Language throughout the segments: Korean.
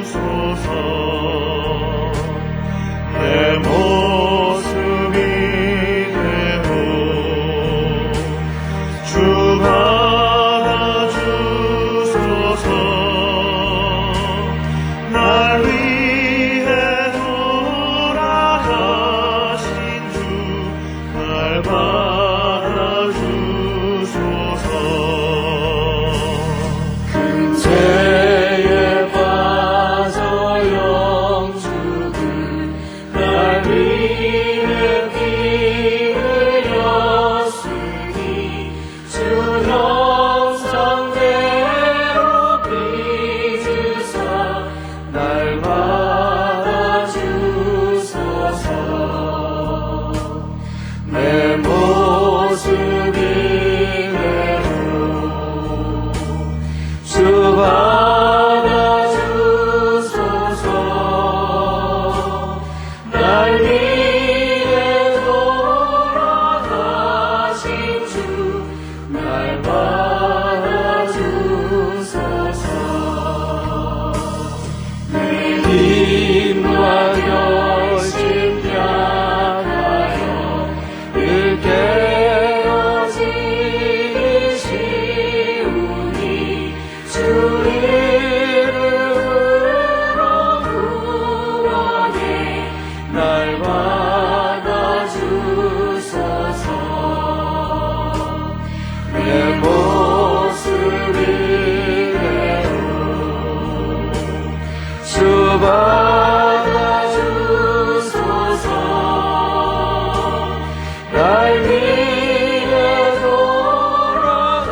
받아주소서. 내 모습이 되고 주 받아주소서. 날 위해 돌아가신 주 날 받아주소서. 큰 죄에 빠져 영주를 날 위해 피 흘렸으니 주 형상대로 빚으사 날 받아주소서. 내 모습이 되고 주 받아주소서. 날 위해 돌아가신 주 날 받아주소서. 내 힘과 결심 향하여 늘 깨어지시우니 주 이름으로 구원해 날 받아주소서. 내 모습이 되고 주 받아주소서. 날 위해 돌아가신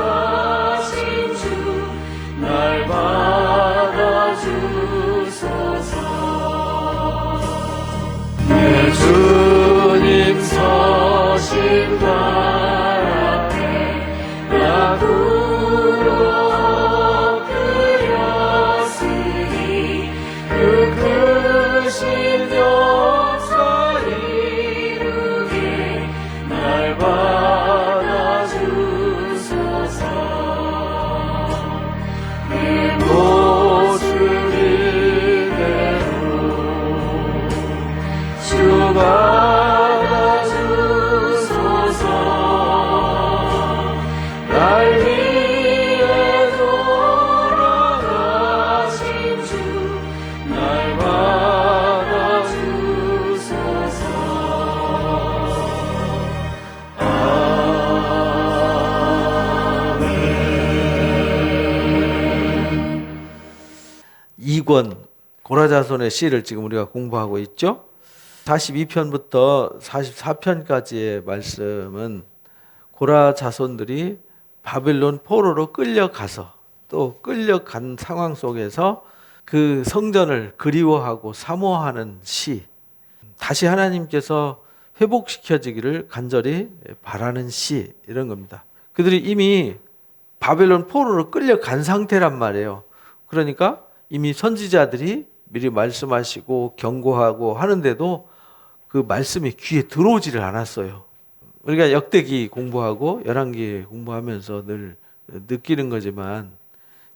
주 날 받아주소서. 내 주님 서신 발 앞에 나 엎드렸으니 그 크신 역사 이루게 날 받아주소서. 내 모습이 되고 주 받아주소서. 날 위해 돌아가신 주 날 받아주소서. 아멘. 2권 고라자손의 시를 지금 우리가 공부하고 있죠. 42편부터 44편까지의 말씀은 고라 자손들이 바벨론 포로로 끌려가서 또 끌려간 상황 속에서 그 성전을 그리워하고 사모하는 시, 다시 하나님께서 회복시켜지기를 간절히 바라는 시, 이런 겁니다. 그들이 이미 바벨론 포로로 끌려간 상태란 말이에요. 그러니까 이미 선지자들이 미리 말씀하시고 경고하고 하는데도 그 말씀이 귀에 들어오지를 않았어요. 우리가 역대기 공부하고 열왕기 공부하면서 늘 느끼는 거지만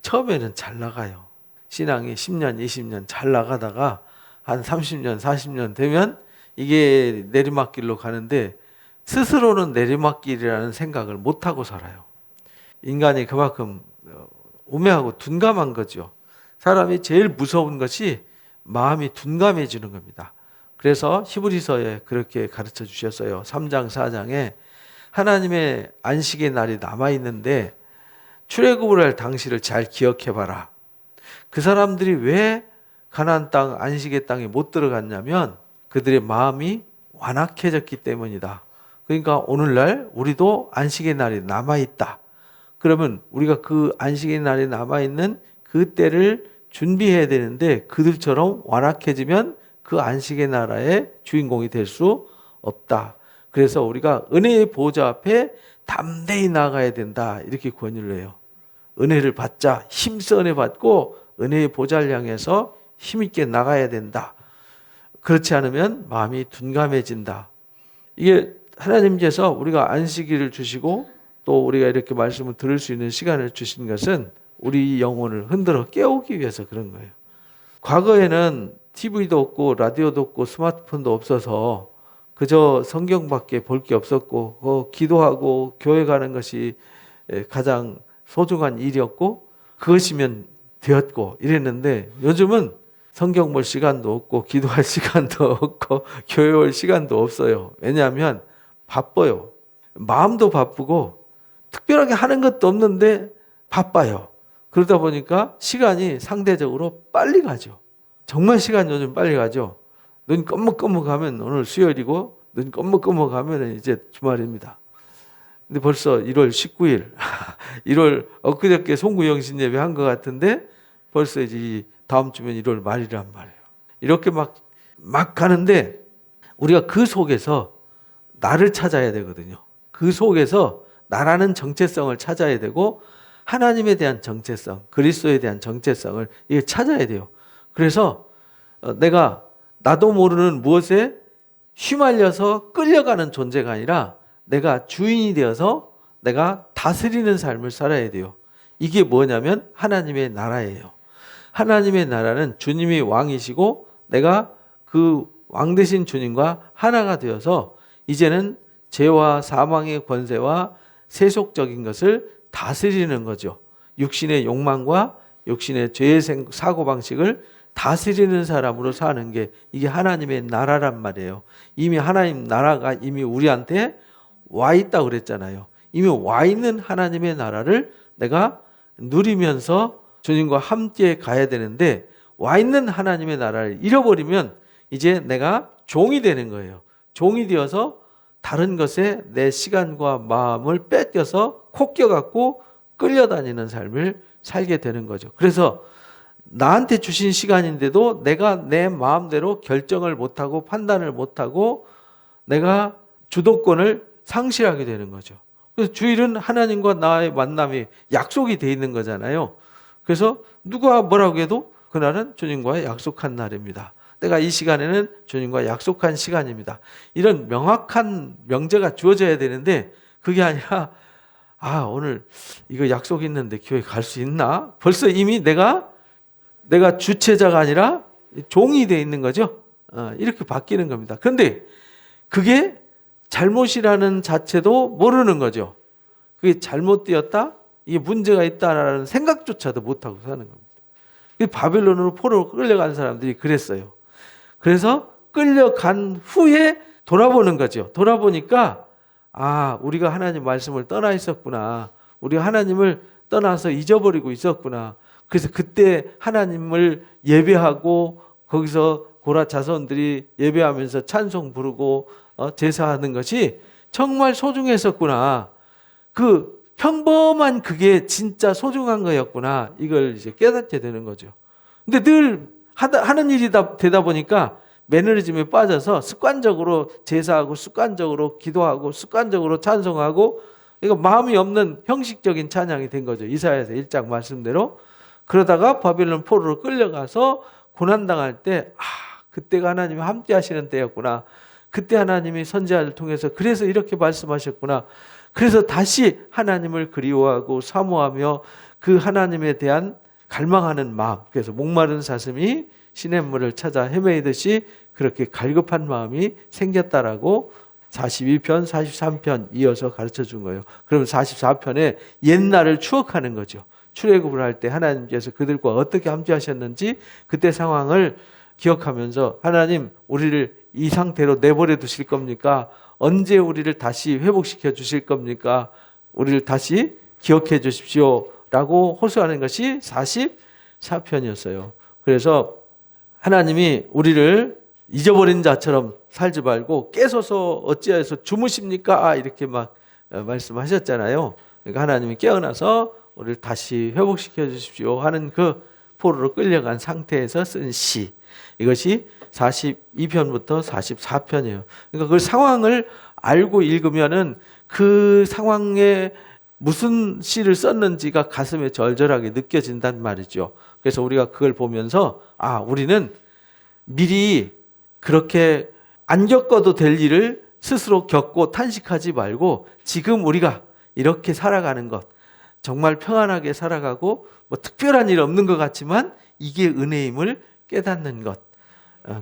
처음에는 잘 나가요. 신앙이 10년, 20년 잘 나가다가 한 30년, 40년 되면 이게 내리막길로 가는데 스스로는 내리막길이라는 생각을 못하고 살아요. 인간이 그만큼 우매하고 둔감한 거죠. 사람이 제일 무서운 것이 마음이 둔감해지는 겁니다. 그래서 히브리서에 그렇게 가르쳐 주셨어요. 3장 4장에 하나님의 안식의 날이 남아있는데 출애굽을 할 당시를 잘 기억해봐라. 그 사람들이 왜 가나안 땅 안식의 땅에 못 들어갔냐면 그들의 마음이 완악해졌기 때문이다. 그러니까 오늘날 우리도 안식의 날이 남아있다. 그러면 우리가 그 안식의 날이 남아있는 그 때를 준비해야 되는데 그들처럼 완악해지면 그 안식의 나라의 주인공이 될 수 없다. 그래서 우리가 은혜의 보좌 앞에 담대히 나가야 된다. 이렇게 권유를 해요. 은혜를 받자. 힘써 은혜 받고 은혜의 보좌를 향해서 힘있게 나가야 된다. 그렇지 않으면 마음이 둔감해진다. 이게 하나님께서 우리가 안식일을 주시고 또 우리가 이렇게 말씀을 들을 수 있는 시간을 주신 것은 우리 영혼을 흔들어 깨우기 위해서 그런 거예요. 과거에는 TV도 없고 라디오도 없고 스마트폰도 없어서 그저 성경밖에 볼 게 없었고 기도하고 교회 가는 것이 가장 소중한 일이었고 그것이면 되었고 이랬는데 요즘은 성경 볼 시간도 없고 기도할 시간도 없고 교회 올 시간도 없어요. 왜냐하면 바빠요. 마음도 바쁘고 특별하게 하는 것도 없는데 바빠요. 그러다 보니까 시간이 상대적으로 빨리 가죠. 정말 시간 요즘 빨리 가죠. 눈 껌먹껌먹하면 오늘 수요일이고 눈 껌먹껌먹하면 이제 주말입니다. 근데 벌써 1월 19일 1월 엊그저께 송구영신 예배 한 것 같은데 벌써 이제 다음 주면 1월 말이란 말이에요. 이렇게 막 가는데 우리가 그 속에서 나를 찾아야 되거든요. 그 속에서 나라는 정체성을 찾아야 되고 하나님에 대한 정체성, 그리스도에 대한 정체성을 이게 찾아야 돼요. 그래서 내가 나도 모르는 무엇에 휘말려서 끌려가는 존재가 아니라 내가 주인이 되어서 내가 다스리는 삶을 살아야 돼요. 이게 뭐냐면 하나님의 나라예요. 하나님의 나라는 주님이 왕이시고 내가 그 왕 되신 주님과 하나가 되어서 이제는 죄와 사망의 권세와 세속적인 것을 다스리는 거죠. 육신의 욕망과 육신의 죄의 사고방식을 다스리는 사람으로 사는 게 이게 하나님의 나라란 말이에요. 이미 하나님 나라가 이미 우리한테 와 있다고 그랬잖아요. 이미 와 있는 하나님의 나라를 내가 누리면서 주님과 함께 가야 되는데 와 있는 하나님의 나라를 잃어버리면 이제 내가 종이 되는 거예요. 종이 되어서 다른 것에 내 시간과 마음을 뺏겨서 코 껴갖고 끌려다니는 삶을 살게 되는 거죠. 그래서 나한테 주신 시간인데도 내가 내 마음대로 결정을 못하고 판단을 못하고 내가 주도권을 상실하게 되는 거죠. 그래서 주일은 하나님과 나의 만남이 약속이 돼 있는 거잖아요. 그래서 누가 뭐라고 해도 그날은 주님과 약속한 날입니다. 내가 이 시간에는 주님과 약속한 시간입니다. 이런 명확한 명제가 주어져야 되는데 그게 아니라 오늘 이거 약속 있는데 교회 갈 수 있나? 벌써 이미 내가 주체자가 아니라 종이 돼 있는 거죠. 이렇게 바뀌는 겁니다. 그런데 그게 잘못이라는 자체도 모르는 거죠. 그게 잘못되었다? 이게 문제가 있다라는 생각조차도 못하고 사는 겁니다. 바벨론으로 포로로 끌려간 사람들이 그랬어요. 그래서 끌려간 후에 돌아보는 거죠. 돌아보니까 우리가 하나님 말씀을 떠나 있었구나. 우리가 하나님을 떠나서 잊어버리고 있었구나. 그래서 그때 하나님을 예배하고 거기서 고라 자손들이 예배하면서 찬송 부르고 제사하는 것이 정말 소중했었구나. 그 평범한 그게 진짜 소중한 거였구나. 이걸 이제 깨닫게 되는 거죠. 근데 늘 하는 일이 되다 보니까 매너리즘에 빠져서 습관적으로 제사하고 습관적으로 기도하고 습관적으로 찬송하고 이거 마음이 없는 형식적인 찬양이 된 거죠. 이사야서 1장 말씀대로. 그러다가 바벨론 포로로 끌려가서 고난당할 때 그때가 하나님이 함께 하시는 때였구나. 그때 하나님이 선지자를 통해서 그래서 이렇게 말씀하셨구나. 그래서 다시 하나님을 그리워하고 사모하며 그 하나님에 대한 갈망하는 마음, 그래서 목마른 사슴이 시냇물을 찾아 헤매이듯이 그렇게 갈급한 마음이 생겼다라고 42편, 43편 이어서 가르쳐 준 거예요. 그럼 44편에 옛날을 추억하는 거죠. 출애굽을 할 때 하나님께서 그들과 어떻게 함께 하셨는지 그때 상황을 기억하면서 하나님 우리를 이 상태로 내버려 두실 겁니까? 언제 우리를 다시 회복시켜 주실 겁니까? 우리를 다시 기억해 주십시오 라고 호소하는 것이 44편이었어요. 그래서 하나님이 우리를 잊어버린 자처럼 살지 말고 깨서서 어찌하여서 주무십니까? 이렇게 막 말씀하셨잖아요. 그러니까 하나님이 깨어나서 우리를 다시 회복시켜 주십시오 하는 그 포로로 끌려간 상태에서 쓴 시. 이것이 42편부터 44편이에요. 그러니까 그 상황을 알고 읽으면은 그 상황에 무슨 시를 썼는지가 가슴에 절절하게 느껴진단 말이죠. 그래서 우리가 그걸 보면서 우리는 미리 그렇게 안 겪어도 될 일을 스스로 겪고 탄식하지 말고 지금 우리가 이렇게 살아가는 것, 정말 평안하게 살아가고 뭐 특별한 일 없는 것 같지만 이게 은혜임을 깨닫는 것.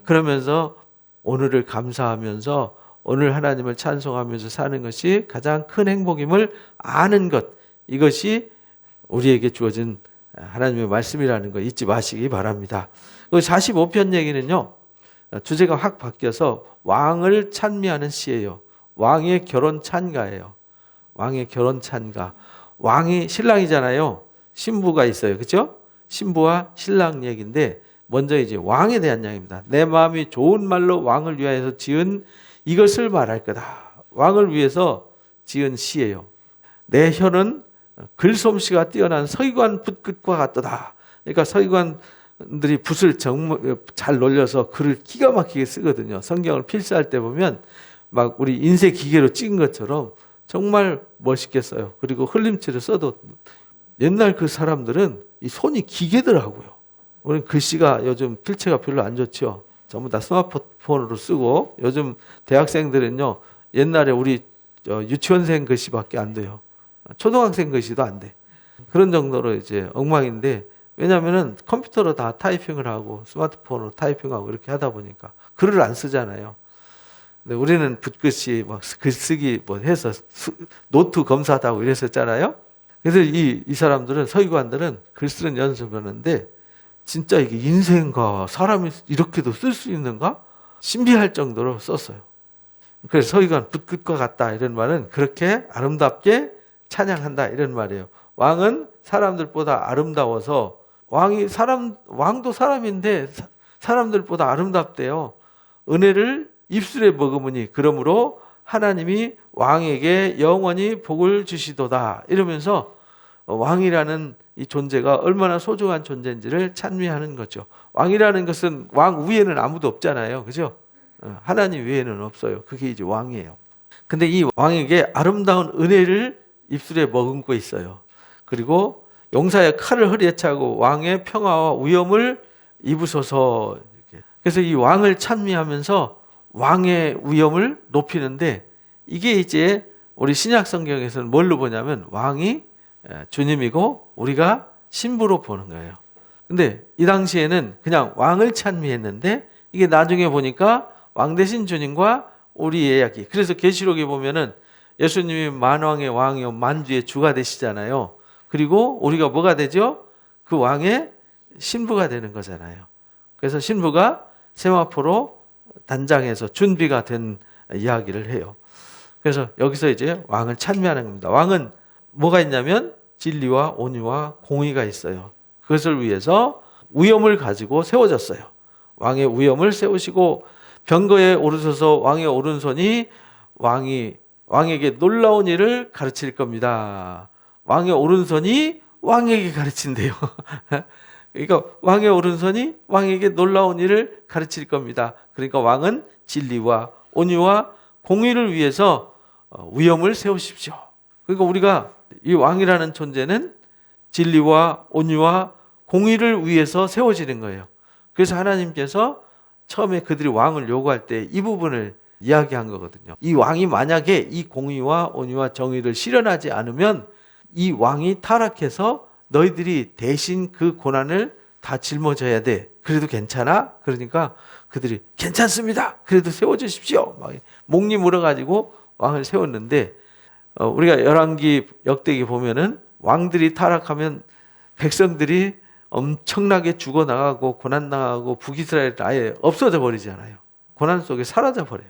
그러면서 오늘을 감사하면서 오늘 하나님을 찬송하면서 사는 것이 가장 큰 행복임을 아는 것. 이것이 우리에게 주어진 하나님의 말씀이라는 거 잊지 마시기 바랍니다. 45편 얘기는요. 주제가 확 바뀌어서 왕을 찬미하는 시예요. 왕의 결혼 찬가예요. 왕의 결혼 찬가. 왕이 신랑이잖아요. 신부가 있어요. 그렇죠? 신부와 신랑 얘기인데 먼저 이제 왕에 대한 이야기입니다. 내 마음이 좋은 말로 왕을 위하여서 지은 이것을 말할 거다. 왕을 위해서 지은 시예요. 내 혀는 글솜씨가 뛰어난 서기관 붓끝과 같도다. 그러니까 서기관들이 붓을 잘 놀려서 글을 기가 막히게 쓰거든요. 성경을 필사할 때 보면 막 우리 인쇄 기계로 찍은 것처럼 정말 멋있게 써요. 그리고 흘림체를 써도 옛날 그 사람들은 이 손이 기계더라고요. 우리 글씨가 요즘 필체가 별로 안 좋죠. 전부 다 스마트폰으로 쓰고 요즘 대학생들은요. 옛날에 우리 유치원생 글씨밖에 안 돼요. 초등학생 글씨도 안 돼. 그런 정도로 이제 엉망인데 왜냐하면은 컴퓨터로 다 타이핑을 하고 스마트폰으로 타이핑하고 이렇게 하다 보니까 글을 안 쓰잖아요. 근데 우리는 붓글씨 막 글쓰기 뭐 해서 노트 검사도 하고 이랬었잖아요. 그래서 이 사람들은 서기관들은 글 쓰는 연습을 하는데 진짜 이게 인생과 사람이 이렇게도 쓸 수 있는가? 신비할 정도로 썼어요. 그래서 서기관 붓끝과 같다 이런 말은 그렇게 아름답게 찬양한다 이런 말이에요. 왕은 사람들보다 아름다워서 왕도 사람인데 사람들보다 아름답대요. 은혜를 입술에 머금으니 그러므로 하나님이 왕에게 영원히 복을 주시도다 이러면서 왕이라는 이 존재가 얼마나 소중한 존재인지를 찬미하는 거죠. 왕이라는 것은 왕 위에는 아무도 없잖아요. 그죠? 하나님 외에는 없어요. 그게 이제 왕이에요. 근데 이 왕에게 아름다운 은혜를 입술에 머금고 있어요. 그리고 용사의 칼을 허리에 차고 왕의 평화와 위엄을 입으소서. 그래서 이 왕을 찬미하면서 왕의 위엄을 높이는데 이게 이제 우리 신약 성경에서는 뭘로 보냐면 왕이 주님이고 우리가 신부로 보는 거예요. 근데 이 당시에는 그냥 왕을 찬미했는데 이게 나중에 보니까 왕 대신 주님과 우리의 이야기. 그래서 계시록에 보면은 예수님이 만왕의 왕이요 만주의 주가 되시잖아요. 그리고 우리가 뭐가 되죠? 그 왕의 신부가 되는 거잖아요. 그래서 신부가 세마포로 단장해서 준비가 된 이야기를 해요. 그래서 여기서 이제 왕을 찬미하는 겁니다. 왕은 뭐가 있냐면 진리와 온유와 공의가 있어요. 그것을 위해서 위엄을 가지고 세워졌어요. 왕의 위엄을 세우시고 병거에 오르셔서 왕의 오른손이 왕에게 놀라운 일을 가르칠 겁니다. 왕의 오른손이 왕에게 가르친대요. 그러니까 왕의 오른손이 왕에게 놀라운 일을 가르칠 겁니다. 그러니까 왕은 진리와 온유와 공의를 위해서 위엄을 세우십시오. 그러니까 우리가 이 왕이라는 존재는 진리와 온유와 공의를 위해서 세워지는 거예요. 그래서 하나님께서 처음에 그들이 왕을 요구할 때 이 부분을 이야기한 거거든요. 이 왕이 만약에 이 공의와 온유와 정의를 실현하지 않으면 이 왕이 타락해서 너희들이 대신 그 고난을 다 짊어져야 돼. 그래도 괜찮아? 그러니까 그들이 괜찮습니다. 그래도 세워주십시오. 막 목리 물어가지고 왕을 세웠는데 우리가 열왕기 역대기 보면은 왕들이 타락하면 백성들이 엄청나게 죽어나가고 고난당하고 북이스라엘 아예 없어져 버리잖아요. 고난 속에 사라져 버려요.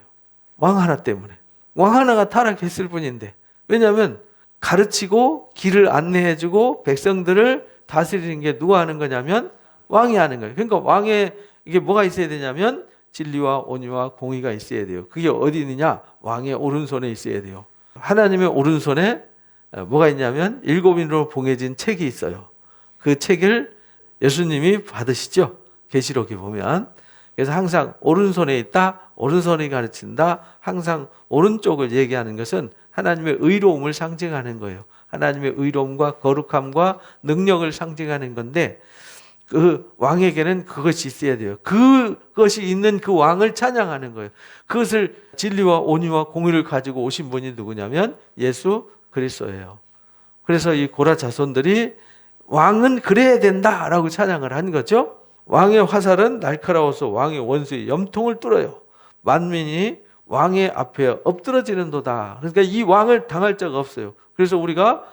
왕 하나 때문에. 왕 하나가 타락했을 뿐인데. 왜냐하면 가르치고 길을 안내해주고 백성들을 다스리는 게 누가 하는 거냐면 왕이 하는 거예요. 그러니까 왕에 이게 뭐가 있어야 되냐면 진리와 온유와 공의가 있어야 돼요. 그게 어디 있느냐? 왕의 오른손에 있어야 돼요. 하나님의 오른손에 뭐가 있냐면 7인으로 봉해진 책이 있어요. 그 책을 예수님이 받으시죠. 계시록에 보면. 그래서 항상 오른손에 있다, 오른손이 가르친다, 항상 오른쪽을 얘기하는 것은 하나님의 의로움을 상징하는 거예요. 하나님의 의로움과 거룩함과 능력을 상징하는 건데 그 왕에게는 그것이 있어야 돼요. 그것이 있는 그 왕을 찬양하는 거예요. 그것을 진리와 온유와 공의를 가지고 오신 분이 누구냐면 예수 그리스도예요. 그래서 이 고라 자손들이 왕은 그래야 된다라고 찬양을 한 거죠. 왕의 화살은 날카로워서 왕의 원수의 염통을 뚫어요. 만민이 왕의 앞에 엎드러지는도다. 그러니까 이 왕을 당할 자가 없어요. 그래서 우리가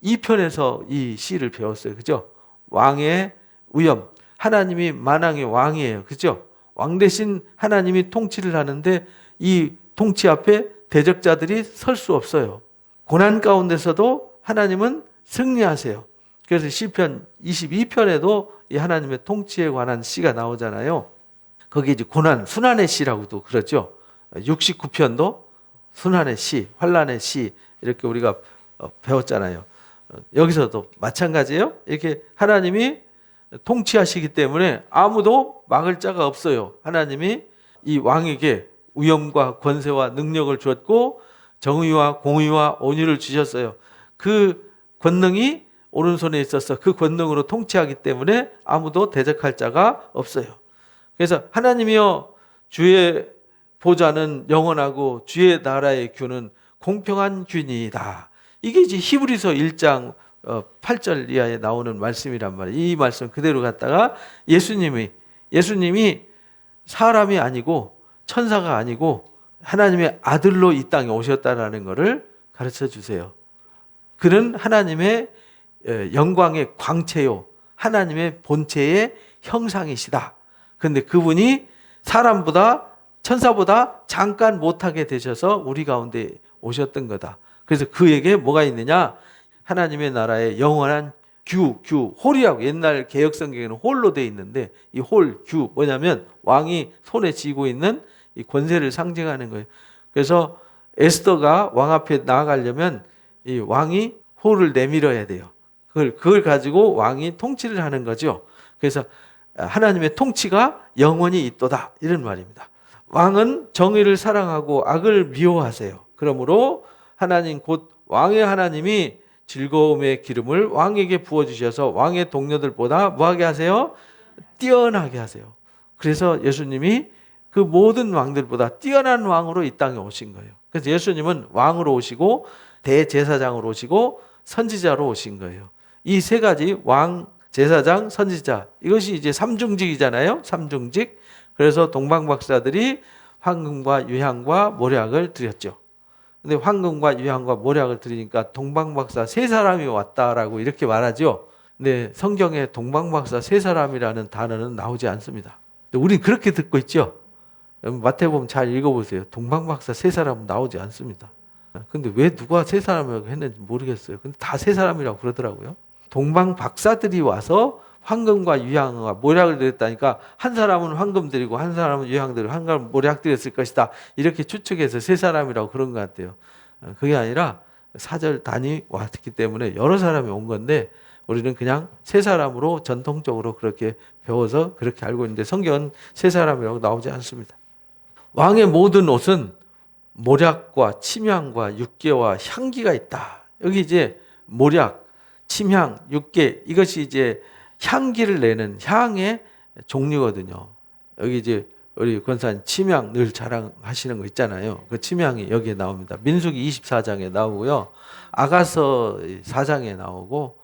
2편에서 이 시를 배웠어요. 그죠? 왕의 위엄. 하나님이 만왕의 왕이에요. 그죠? 왕 대신 하나님이 통치를 하는데 이 통치 앞에 대적자들이 설 수 없어요. 고난 가운데서도 하나님은 승리하세요. 그래서 시편 22편에도 이 하나님의 통치에 관한 시가 나오잖아요. 거기 이제 고난, 순환의 시라고도 그러죠. 69편도 순환의 시, 환난의 시 이렇게 우리가 배웠잖아요. 여기서도 마찬가지예요. 이렇게 하나님이 통치하시기 때문에 아무도 막을 자가 없어요. 하나님이 이 왕에게 위엄과 권세와 능력을 주었고 정의와 공의와 온유를 주셨어요. 그 권능이 오른손에 있어서 그 권능으로 통치하기 때문에 아무도 대적할 자가 없어요. 그래서 하나님이여 주의 보좌는 영원하고 주의 나라의 규는 공평한 규니이다. 이게 이제 히브리서 1장 8절 이하에 나오는 말씀이란 말이에요. 이 말씀 그대로 갖다가 예수님이 사람이 아니고 천사가 아니고 하나님의 아들로 이 땅에 오셨다라는 것을 가르쳐 주세요. 그는 하나님의 영광의 광채요, 하나님의 본체의 형상이시다. 그런데 그분이 사람보다 천사보다 잠깐 못하게 되셔서 우리 가운데 오셨던 거다. 그래서 그에게 뭐가 있느냐? 하나님의 나라의 영원한 홀이라고 옛날 개혁성경에는 홀로 돼 있는데 이 규 뭐냐면 왕이 손에 쥐고 있는 이 권세를 상징하는 거예요. 그래서 에스더가 왕 앞에 나아가려면 이 왕이 홀을 내밀어야 돼요. 그걸 가지고 왕이 통치를 하는 거죠. 그래서 하나님의 통치가 영원히 있도다 이런 말입니다. 왕은 정의를 사랑하고 악을 미워하세요. 그러므로 하나님 곧 왕의 하나님이 즐거움의 기름을 왕에게 부어주셔서 왕의 동료들보다 뭐하게 하세요? 뛰어나게 하세요. 그래서 예수님이 그 모든 왕들보다 뛰어난 왕으로 이 땅에 오신 거예요. 그래서 예수님은 왕으로 오시고 대제사장으로 오시고 선지자로 오신 거예요. 이 세 가지 왕, 제사장, 선지자 이것이 이제 삼중직이잖아요. 삼중직. 그래서 동방박사들이 황금과 유향과 모략을 드렸죠. 근데 황금과 유향과 모략을 드리니까 동방박사 세 사람이 왔다라고 이렇게 말하죠. 근데 성경에 동방박사 세 사람이라는 단어는 나오지 않습니다. 우린 그렇게 듣고 있죠. 마태복음 잘 읽어보세요. 동방박사 세 사람은 나오지 않습니다. 근데 왜 누가 세 사람이라고 했는지 모르겠어요. 근데 다 세 사람이라고 그러더라고요. 동방박사들이 와서 황금과 유향과 모략을 드렸다니까 한 사람은 황금 드리고 한 사람은 유향 드리고 한 사람은 모략 드렸을 것이다. 이렇게 추측해서 세 사람이라고 그런 것 같아요. 그게 아니라 사절 단이 왔기 때문에 여러 사람이 온 건데 우리는 그냥 세 사람으로 전통적으로 그렇게 배워서 그렇게 알고 있는데 성경은 세 사람이라고 나오지 않습니다. 왕의 모든 옷은 모략과 침향과 육개와 향기가 있다. 여기 이제 모략, 침향, 육개 이것이 이제 향기를 내는 향의 종류거든요. 여기 이제 우리 권사님 침향 늘 자랑하시는 거 있잖아요. 그 침향이 여기에 나옵니다. 민수기 24장에 나오고요. 아가서 4장에 나오고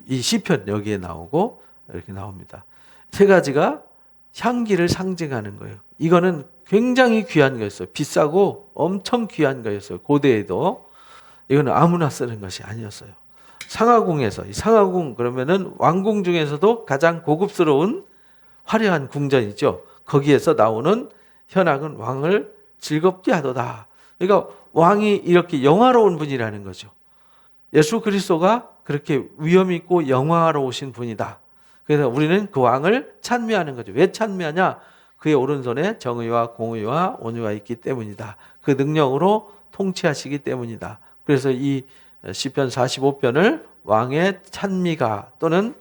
이 시편 여기에 나오고 이렇게 나옵니다. 세 가지가 향기를 상징하는 거예요. 이거는 굉장히 귀한 거였어요. 비싸고 엄청 귀한 거였어요. 고대에도. 이거는 아무나 쓰는 것이 아니었어요. 상하궁에서 이 상하궁 그러면은 왕궁 중에서도 가장 고급스러운 화려한 궁전이죠. 거기에서 나오는 현악은 왕을 즐겁게 하도다. 그러니까 왕이 이렇게 영화로운 분이라는 거죠. 예수 그리스도가 그렇게 위엄 있고 영화로우신 분이다. 그래서 우리는 그 왕을 찬미하는 거죠. 왜 찬미하냐? 그의 오른손에 정의와 공의와 온유가 있기 때문이다. 그 능력으로 통치하시기 때문이다. 그래서 이 시편 45편을 왕의 찬미가 또는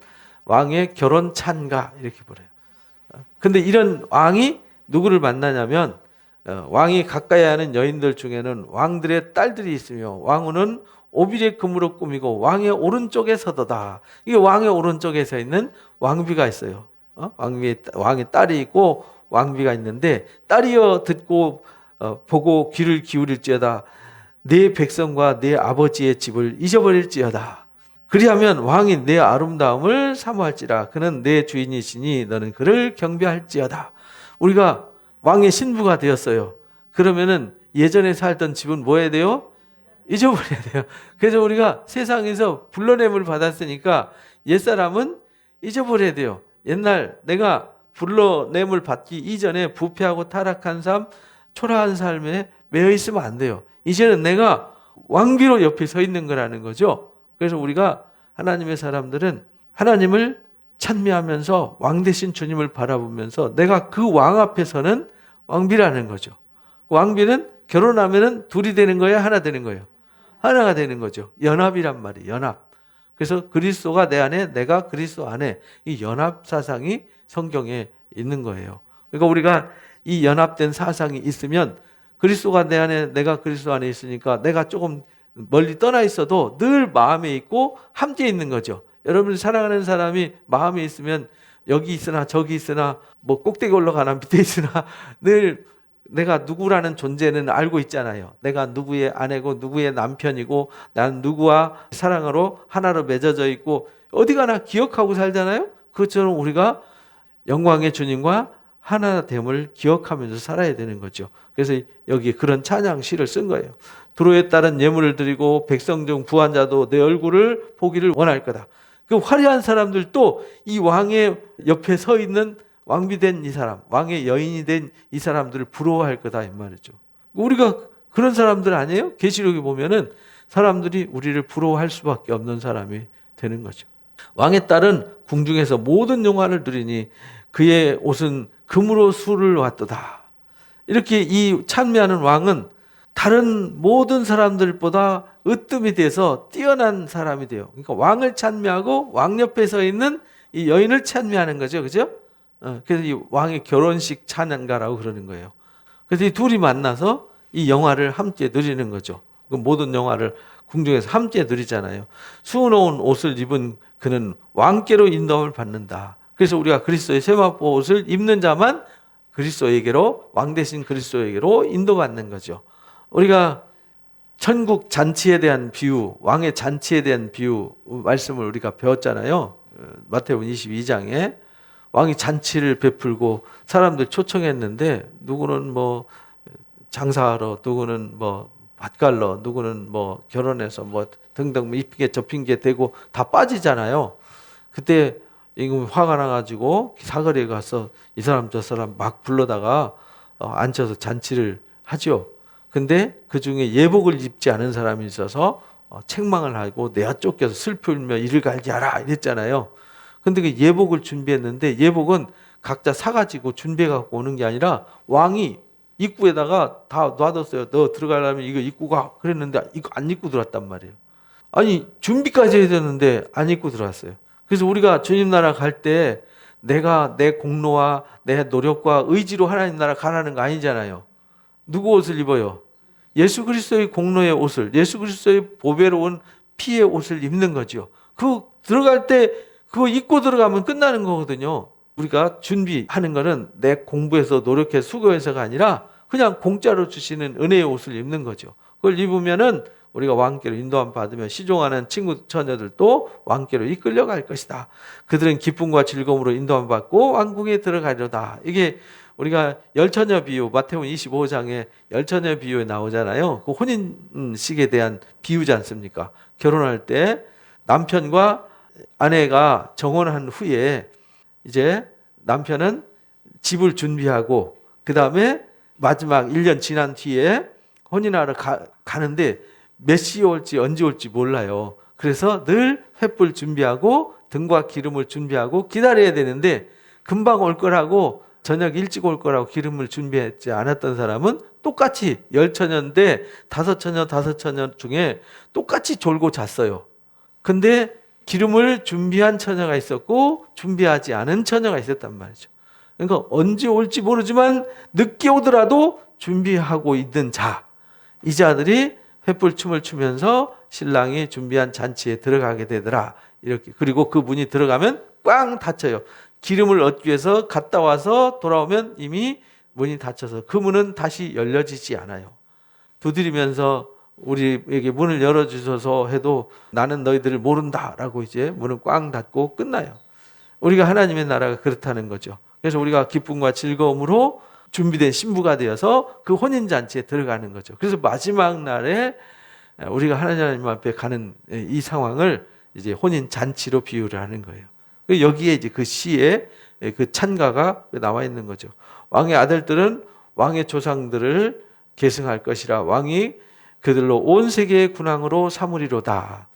왕의 결혼 찬가 이렇게 부르요. 근데 이런 왕이 누구를 만나냐면 왕이 가까이 하는 여인들 중에는 왕들의 딸들이 있으며 왕후는 오빌의 금으로 꾸미고 왕의 오른쪽에 서도다. 이게 왕의 오른쪽에 서 있는 왕비가 있어요. 왕의 딸이 있고 왕비가 있는데 딸이여 듣고 보고 귀를 기울일지어다. 내 백성과 내 아버지의 집을 잊어버릴지어다. 그리하면 왕이 내 아름다움을 사모할지라. 그는 내 주인이시니 너는 그를 경배할지어다. 우리가 왕의 신부가 되었어요. 그러면은 예전에 살던 집은 뭐 해야 돼요? 잊어버려야 돼요. 그래서 우리가 세상에서 불러냄을 받았으니까 옛사람은 잊어버려야 돼요. 옛날 내가 불러냄을 받기 이전에 부패하고 타락한 삶, 초라한 삶에 매여 있으면 안 돼요. 이제는 내가 왕비로 옆에 서 있는 거라는 거죠. 그래서 우리가 하나님의 사람들은 하나님을 찬미하면서 왕 대신 주님을 바라보면서 내가 그 왕 앞에 서는 왕비라는 거죠. 왕비는 결혼하면은 둘이 되는 거예요? 하나 되는 거예요? 하나가 되는 거죠. 연합이란 말이에요. 연합. 그래서 그리스도가 내 안에, 내가 그리스도 안에, 이 연합 사상이 성경에 있는 거예요. 그러니까 우리가 이 연합된 사상이 있으면 그리스도가 내 안에, 내가 그리스도 안에 있으니까 내가 조금 멀리 떠나 있어도 늘 마음에 있고 함께 있는 거죠. 여러분 사랑하는 사람이 마음에 있으면 여기 있으나 저기 있으나 뭐 꼭대기 올라가나 밑에 있으나 늘 내가 누구라는 존재는 알고 있잖아요. 내가 누구의 아내고 누구의 남편이고 나는 누구와 사랑으로 하나로 맺어져 있고 어디 가나 기억하고 살잖아요. 그것처럼 우리가 영광의 주님과 하나됨을 기억하면서 살아야 되는 거죠. 그래서 여기 그런 찬양 시를 쓴 거예요. 두로에 따른 예물을 드리고 백성 중 부한 자도 내 얼굴을 보기를 원할 거다. 그 화려한 사람들도 이 왕의 옆에 서 있는 왕비된 이 사람, 왕의 여인이 된 이 사람들을 부러워할 거다 이 말이죠. 우리가 그런 사람들 아니에요? 계시록에 보면은 사람들이 우리를 부러워할 수밖에 없는 사람이 되는 거죠. 왕의 딸은 궁중에서 모든 영화를 누리니 그의 옷은 금으로 술을 왔도다. 이렇게 이 찬미하는 왕은 다른 모든 사람들보다 으뜸이 돼서 뛰어난 사람이 돼요. 그러니까 왕을 찬미하고 왕 옆에 서 있는 이 여인을 찬미하는 거죠. 그죠? 그래서 이 왕의 결혼식 찬양가라고 그러는 거예요. 그래서 이 둘이 만나서 이 영화를 함께 누리는 거죠. 그 모든 영화를 궁중에서 함께 누리잖아요. 수놓은 옷을 입은 그는 왕께로 인도함을 받는다. 그래서 우리가 그리스도의 세마포 옷을 입는 자만 그리스도에게로, 왕 대신 그리스도에게로 인도받는 거죠. 우리가 천국 잔치에 대한 비유, 왕의 잔치에 대한 비유 말씀을 우리가 배웠잖아요. 마태복음 22장에 왕이 잔치를 베풀고 사람들 초청했는데 누구는 뭐 장사하러, 누구는 뭐 밭갈러, 누구는 뭐 결혼해서 뭐 등등 이 핑계 저 핑계 대고 다 빠지잖아요. 그때 임금이 화가 나가지고 사거리에 가서 이 사람 저 사람 막 불러다가 앉혀서 잔치를 하죠. 근데 그 중에 예복을 입지 않은 사람이 있어서 책망을 하고 내가 쫓겨서 슬피 울며 이를 갈지 알아 이랬잖아요. 근데 그 예복을 준비했는데 예복은 각자 사가지고 준비해갖고 오는 게 아니라 왕이 입구에다가 다 놔뒀어요. 너 들어가려면 이거 입고 가. 그랬는데 이거 안 입고 들어왔단 말이에요. 아니 준비까지 해야 되는데 안 입고 들어왔어요. 그래서 우리가 주님 나라 갈 때 내가 내 공로와 내 노력과 의지로 하나님 나라 가라는 거 아니잖아요. 누구 옷을 입어요? 예수 그리스도의 공로의 옷을, 예수 그리스도의 보배로운 피의 옷을 입는 거죠. 그 들어갈 때 그거 입고 들어가면 끝나는 거거든요. 우리가 준비하는 거는 내 공부해서 노력해서 수고해서가 아니라 그냥 공짜로 주시는 은혜의 옷을 입는 거죠. 그걸 입으면은 우리가 왕께로 인도함 받으며 시종하는 친구 처녀들도 왕께로 이끌려갈 것이다. 그들은 기쁨과 즐거움으로 인도함 받고 왕궁에 들어가려다. 이게 우리가 열처녀 비유, 마태복음 25장에 열처녀 비유에 나오잖아요. 그 혼인식에 대한 비유지 않습니까? 결혼할 때 남편과 아내가 정혼한 후에 이제 남편은 집을 준비하고 그 다음에 마지막 1년 지난 뒤에 혼인하러 가는데 몇 시에 올지 언제 올지 몰라요. 그래서 늘 횃불 준비하고 등과 기름을 준비하고 기다려야 되는데 금방 올 거라고 저녁 일찍 올 거라고 기름을 준비했지 않았던 사람은 똑같이 10처녀인데 5처녀 중에 똑같이 졸고 잤어요. 근데 기름을 준비한 처녀가 있었고 준비하지 않은 처녀가 있었단 말이죠. 그러니까 언제 올지 모르지만 늦게 오더라도 준비하고 있는 자, 이 자들이 횃불 춤을 추면서 신랑이 준비한 잔치에 들어가게 되더라. 이렇게. 그리고 그 문이 들어가면 꽝 닫혀요. 기름을 얻기 위해서 갔다 와서 돌아오면 이미 문이 닫혀서 그 문은 다시 열려지지 않아요. 두드리면서 우리에게 문을 열어주셔서 해도 나는 너희들을 모른다라고 이제 문을 꽝 닫고 끝나요. 우리가 하나님의 나라가 그렇다는 거죠. 그래서 우리가 기쁨과 즐거움으로 준비된 신부가 되어서 그 혼인잔치에 들어가는 거죠. 그래서 마지막 날에 우리가 하나님 앞에 가는 이 상황을 이제 혼인잔치로 비유를 하는 거예요. 여기에 이제 그 시에 그 찬가가 나와 있는 거죠. 왕의 아들들은 왕의 조상들을 계승할 것이라 왕이 그들로 온 세계의 군왕으로 삼으리로다.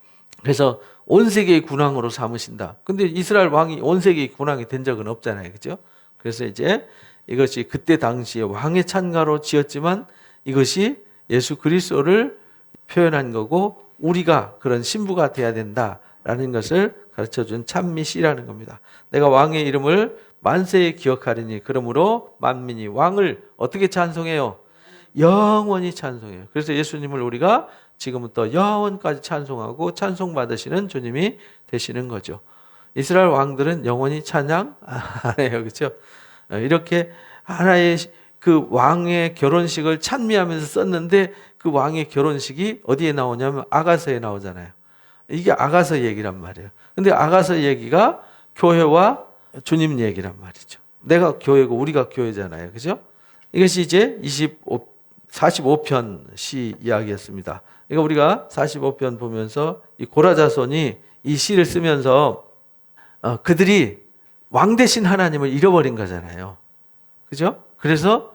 그래서 온 세계의 군왕으로 삼으신다. 근데 이스라엘 왕이 온 세계의 군왕이 된 적은 없잖아요. 그죠? 그래서 이제 이것이 그때 당시에 왕의 찬가로 지었지만 이것이 예수 그리스도를 표현한 거고 우리가 그런 신부가 돼야 된다라는 것을 가르쳐준 찬미시라는 겁니다. 내가 왕의 이름을 만세에 기억하리니 그러므로 만민이 왕을 어떻게 찬송해요? 영원히 찬송해요. 그래서 예수님을 우리가 지금부터 영원까지 찬송하고 찬송받으시는 주님이 되시는 거죠. 이스라엘 왕들은 영원히 찬양 안 해요. 그렇죠? 이렇게 하나의 그 왕의 결혼식을 찬미하면서 썼는데 그 왕의 결혼식이 어디에 나오냐면 아가서에 나오잖아요. 이게 아가서 얘기란 말이에요. 근데 아가서 얘기가 교회와 주님 얘기란 말이죠. 내가 교회고 우리가 교회잖아요. 그죠? 이것이 이제 45편 시 이야기였습니다. 그러니까 우리가 45편 보면서 이 고라자손이 이 시를 쓰면서 그들이 왕 대신 하나님을 잃어버린 거잖아요. 그죠? 그래서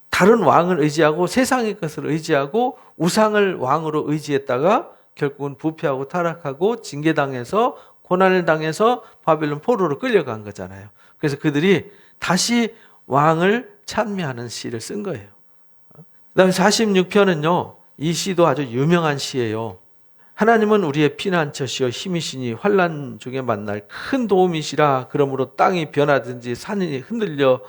다른 왕을 의지하고 세상의 것을 의지하고 우상을 왕으로 의지했다가 결국은 부패하고 타락하고 징계당해서 고난을 당해서 바벨론 포로로 끌려간 거잖아요. 그래서 그들이 다시 왕을 찬미하는 시를 쓴 거예요. 그다음에 46편은요. 이 시도 아주 유명한 시예요. 하나님은 우리의 피난처시여 힘이시니 환난 중에 만날 큰 도움이시라. 그러므로 땅이 변하든지 산이 흔들려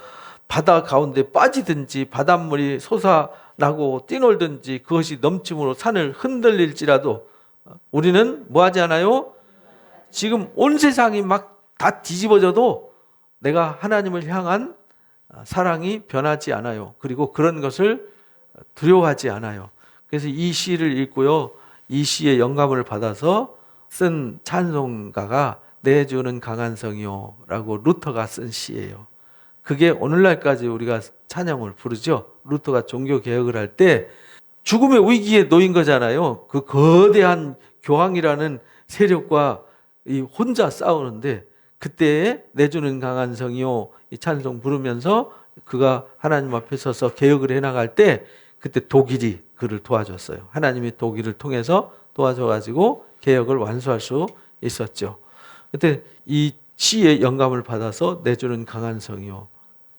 바다 가운데 빠지든지 바닷물이 솟아나고 뛰놀든지 그것이 넘침으로 산을 흔들릴지라도 우리는 뭐하지 않아요? 지금 온 세상이 막 다 뒤집어져도 내가 하나님을 향한 사랑이 변하지 않아요. 그리고 그런 것을 두려워하지 않아요. 그래서 이 시를 읽고요. 이 시의 영감을 받아서 쓴 찬송가가 내주는 강한 성이요 라고 루터가 쓴 시예요. 그게 오늘날까지 우리가 찬양을 부르죠. 루터가 종교개혁을 할 때 죽음의 위기에 놓인 거잖아요. 그 거대한 교황이라는 세력과 이 혼자 싸우는데 그때 내주는 강한 성이요 이 찬송 부르면서 그가 하나님 앞에 서서 개혁을 해나갈 때 그때 독일이 그를 도와줬어요. 하나님이 독일을 통해서 도와줘가지고 개혁을 완수할 수 있었죠. 그때 이 시의 영감을 받아서 내주는 강한 성이요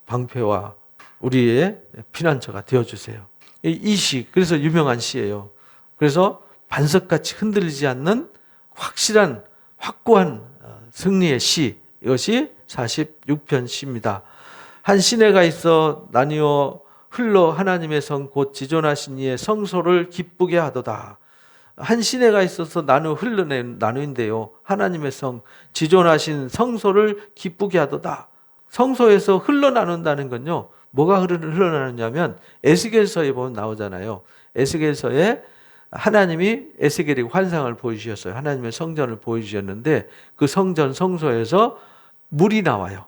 방패와 우리의 피난처가 되어주세요. 이 시 그래서 유명한 시예요. 그래서 반석같이 흔들리지 않는 확실한 확고한 승리의 시 이것이 46편 시입니다. 한 시내가 있어 나뉘어 흘러 하나님의 성 곧 지존하신 이의 성소를 기쁘게 하도다. 한 시내가 있어서 흘러낸 나누인데요. 하나님의 성 지존하신 성소를 기쁘게 하도다. 성소에서 흘러나눈다는 건요. 뭐가 흘러나누냐면 에스겔서에 보면 나오잖아요. 에스겔서에 하나님이 에스겔에게 환상을 보여주셨어요. 하나님의 성전을 보여주셨는데 그 성전 성소에서 물이 나와요.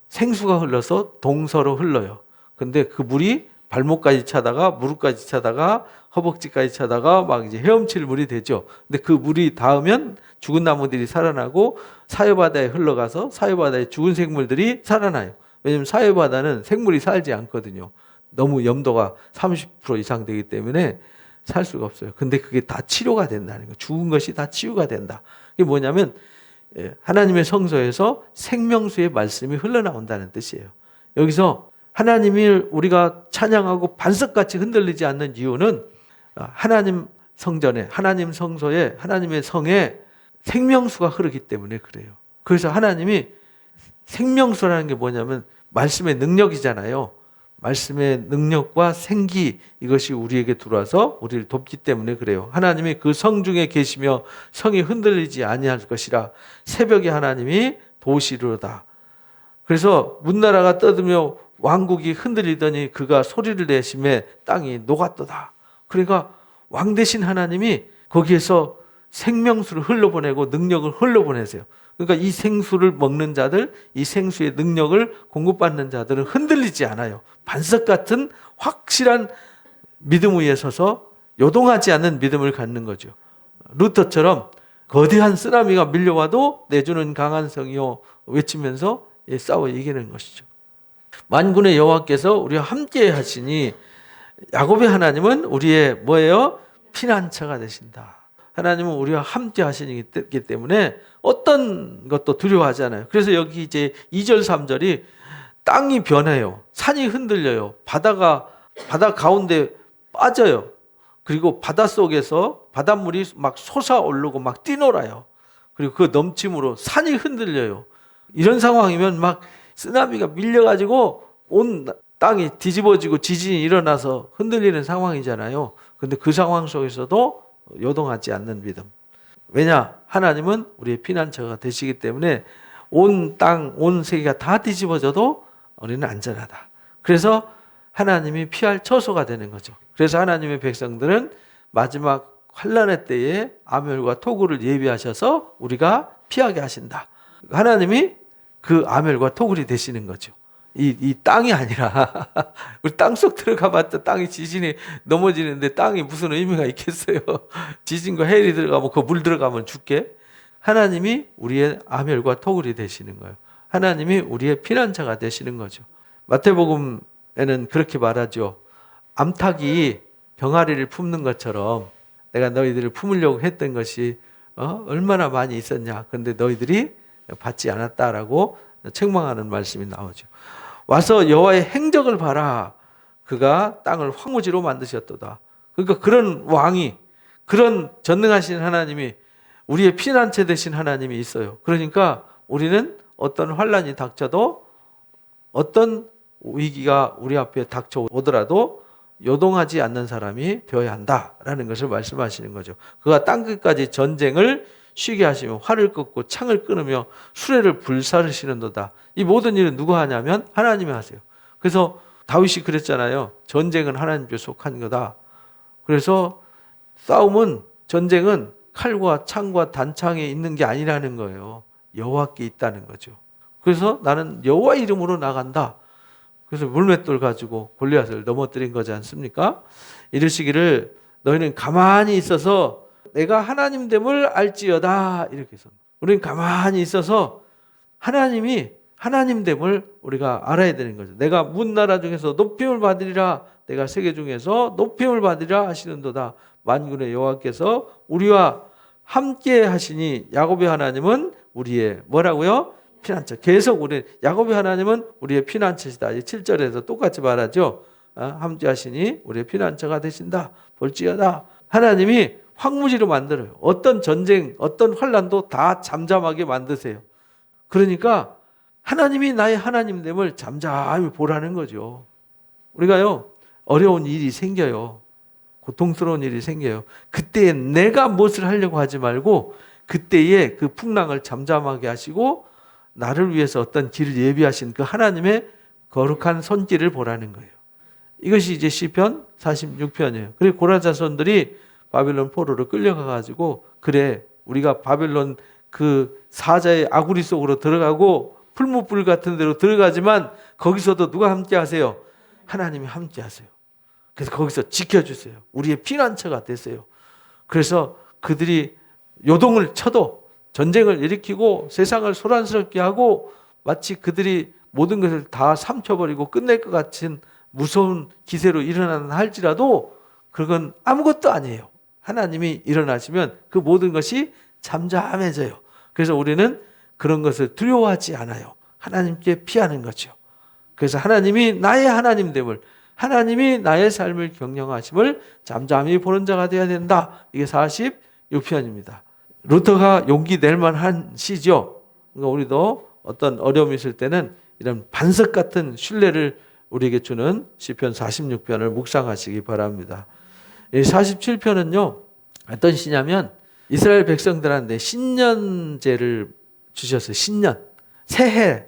생수가 흘러서 동서로 흘러요. 근데 그 물이 발목까지 차다가 무릎까지 차다가 허벅지까지 차다가 막 이제 헤엄칠 물이 되죠. 근데 그 물이 닿으면 죽은 나무들이 살아나고 사유바다에 흘러가서 사유바다에 죽은 생물들이 살아나요. 왜냐하면 사유바다는 생물이 살지 않거든요. 너무 염도가 30% 이상 되기 때문에 살 수가 없어요. 근데 그게 다 치료가 된다는 거예요. 죽은 것이 다 치유가 된다. 이게 뭐냐면 하나님의 성소에서 생명수의 말씀이 흘러나온다는 뜻이에요. 여기서 하나님을 우리가 찬양하고 반석같이 흔들리지 않는 이유는 하나님 성전에 하나님 성소에 하나님의 성에 생명수가 흐르기 때문에 그래요. 그래서 하나님이 생명수라는 게 뭐냐면 말씀의 능력이잖아요. 말씀의 능력과 생기 이것이 우리에게 들어와서 우리를 돕기 때문에 그래요. 하나님이 그 성 중에 계시며 성이 흔들리지 아니할 것이라 새벽에 하나님이 도우시리로다. 그래서 문나라가 떠들며 왕국이 흔들리더니 그가 소리를 내심에 땅이 녹았도다. 그러니까 왕 대신 하나님이 거기에서 생명수를 흘러보내고 능력을 흘러보내세요. 그러니까 이 생수를 먹는 자들, 이 생수의 능력을 공급받는 자들은 흔들리지 않아요. 반석 같은 확실한 믿음 위에 서서 요동하지 않는 믿음을 갖는 거죠. 루터처럼 거대한 쓰나미가 밀려와도 내주는 강한 성이요 외치면서 싸워 이기는 것이죠. 만군의 여호와께서 우리와 함께 하시니 야곱의 하나님은 우리의 뭐예요? 피난처가 되신다. 하나님은 우리와 함께 하시기 때문에 어떤 것도 두려워하지 않아요. 그래서 여기 이제 2절 3절이 땅이 변해요. 산이 흔들려요. 바다 가운데 빠져요. 그리고 바닷속에서 바닷물이 막 솟아오르고 막 뛰놀아요. 그리고 그 넘침으로 산이 흔들려요. 이런 상황이면 막 쓰나미가 밀려가지고 온 땅이 뒤집어지고 지진이 일어나서 흔들리는 상황이잖아요. 근데 그 상황 속에서도 요동하지 않는 믿음. 왜냐? 하나님은 우리의 피난처가 되시기 때문에 온 땅, 온 세계가 다 뒤집어져도 우리는 안전하다. 그래서 하나님이 피할 처소가 되는 거죠. 그래서 하나님의 백성들은 마지막 환난의 때에 아멸과 토굴을 예비하셔서 우리가 피하게 하신다. 하나님이 그 아멸과 토굴이 되시는 거죠. 이 땅이 아니라 우리 땅속 들어가봤자 땅이 지진이 넘어지는데 땅이 무슨 의미가 있겠어요. 지진과 해일이 들어가면 그 물 들어가면 죽게. 하나님이 우리의 아멸과 토굴이 되시는 거예요. 하나님이 우리의 피난처가 되시는 거죠. 마태복음에는 그렇게 말하죠. 암탉이 병아리를 품는 것처럼 내가 너희들을 품으려고 했던 것이 얼마나 많이 있었냐. 그런데 너희들이 받지 않았다라고 책망하는 말씀이 나오죠. 와서 여호와의 행적을 봐라. 그가 땅을 황무지로 만드셨도다. 그러니까 그런 왕이, 그런 전능하신 하나님이, 우리의 피난처 되신 하나님이 있어요. 그러니까 우리는 어떤 환난이 닥쳐도, 어떤 위기가 우리 앞에 닥쳐오더라도 요동하지 않는 사람이 되어야 한다라는 것을 말씀하시는 거죠. 그가 땅끝까지 전쟁을 쉬게 하시며 활을 꺾고 창을 끊으며 수레를 불사르시는도다. 이 모든 일은 누가 하냐면 하나님이 하세요. 그래서 다윗이 그랬잖아요. 전쟁은 하나님께 속한 거다. 그래서 싸움은, 전쟁은 칼과 창과 단창에 있는 게 아니라는 거예요. 여호와께 있다는 거죠. 그래서 나는 여호와 이름으로 나간다. 그래서 물맷돌 가지고 골리앗을 넘어뜨린 거지 않습니까? 이르시기를 너희는 가만히 있어서 내가 하나님됨을 알지어다. 이렇게 해서 우리는 가만히 있어서 하나님이 하나님됨을 우리가 알아야 되는 거죠. 내가 문 나라 중에서 높임을 받으리라. 내가 세계 중에서 높임을 받으리라 하시는도다. 만군의 여호와께서 우리와 함께 하시니 야곱의 하나님은 우리의 뭐라고요? 피난처. 계속 우리 야곱의 하나님은 우리의 피난처시다. 7절에서 똑같이 말하죠. 함께 하시니 우리의 피난처가 되신다. 볼지어다. 하나님이 황무지로 만들어요. 어떤 전쟁, 어떤 환난도 다 잠잠하게 만드세요. 그러니까 하나님이 나의 하나님됨을 잠잠히 보라는 거죠. 우리가요, 어려운 일이 생겨요. 고통스러운 일이 생겨요. 그때에 내가 무엇을 하려고 하지 말고 그때에 그 풍랑을 잠잠하게 하시고 나를 위해서 어떤 길을 예비하신 그 하나님의 거룩한 손길을 보라는 거예요. 이것이 이제 시편 46편이에요. 그리고 고라 자손들이 바벨론 포로로 끌려가가지고, 그래 우리가 바벨론 그 사자의 아구리 속으로 들어가고 풀무불 같은 데로 들어가지만 거기서도 누가 함께 하세요? 하나님이 함께 하세요. 그래서 거기서 지켜주세요. 우리의 피난처가 되세요. 그래서 그들이 요동을 쳐도, 전쟁을 일으키고 세상을 소란스럽게 하고 마치 그들이 모든 것을 다 삼켜버리고 끝낼 것 같은 무서운 기세로 일어나는 할지라도 그건 아무것도 아니에요. 하나님이 일어나시면 그 모든 것이 잠잠해져요. 그래서 우리는 그런 것을 두려워하지 않아요. 하나님께 피하는 거죠. 그래서 하나님이 나의 하나님됨을, 하나님이 나의 삶을 경영하심을 잠잠히 보는 자가 되어야 된다. 이게 46편입니다. 루터가 용기 낼 만한 시죠. 그러니까 우리도 어떤 어려움이 있을 때는 이런 반석 같은 신뢰를 우리에게 주는 시편 46편을 묵상하시기 바랍니다. 47편은요, 어떤 시냐면 이스라엘 백성들한테 신년제를 주셨어요. 신년. 새해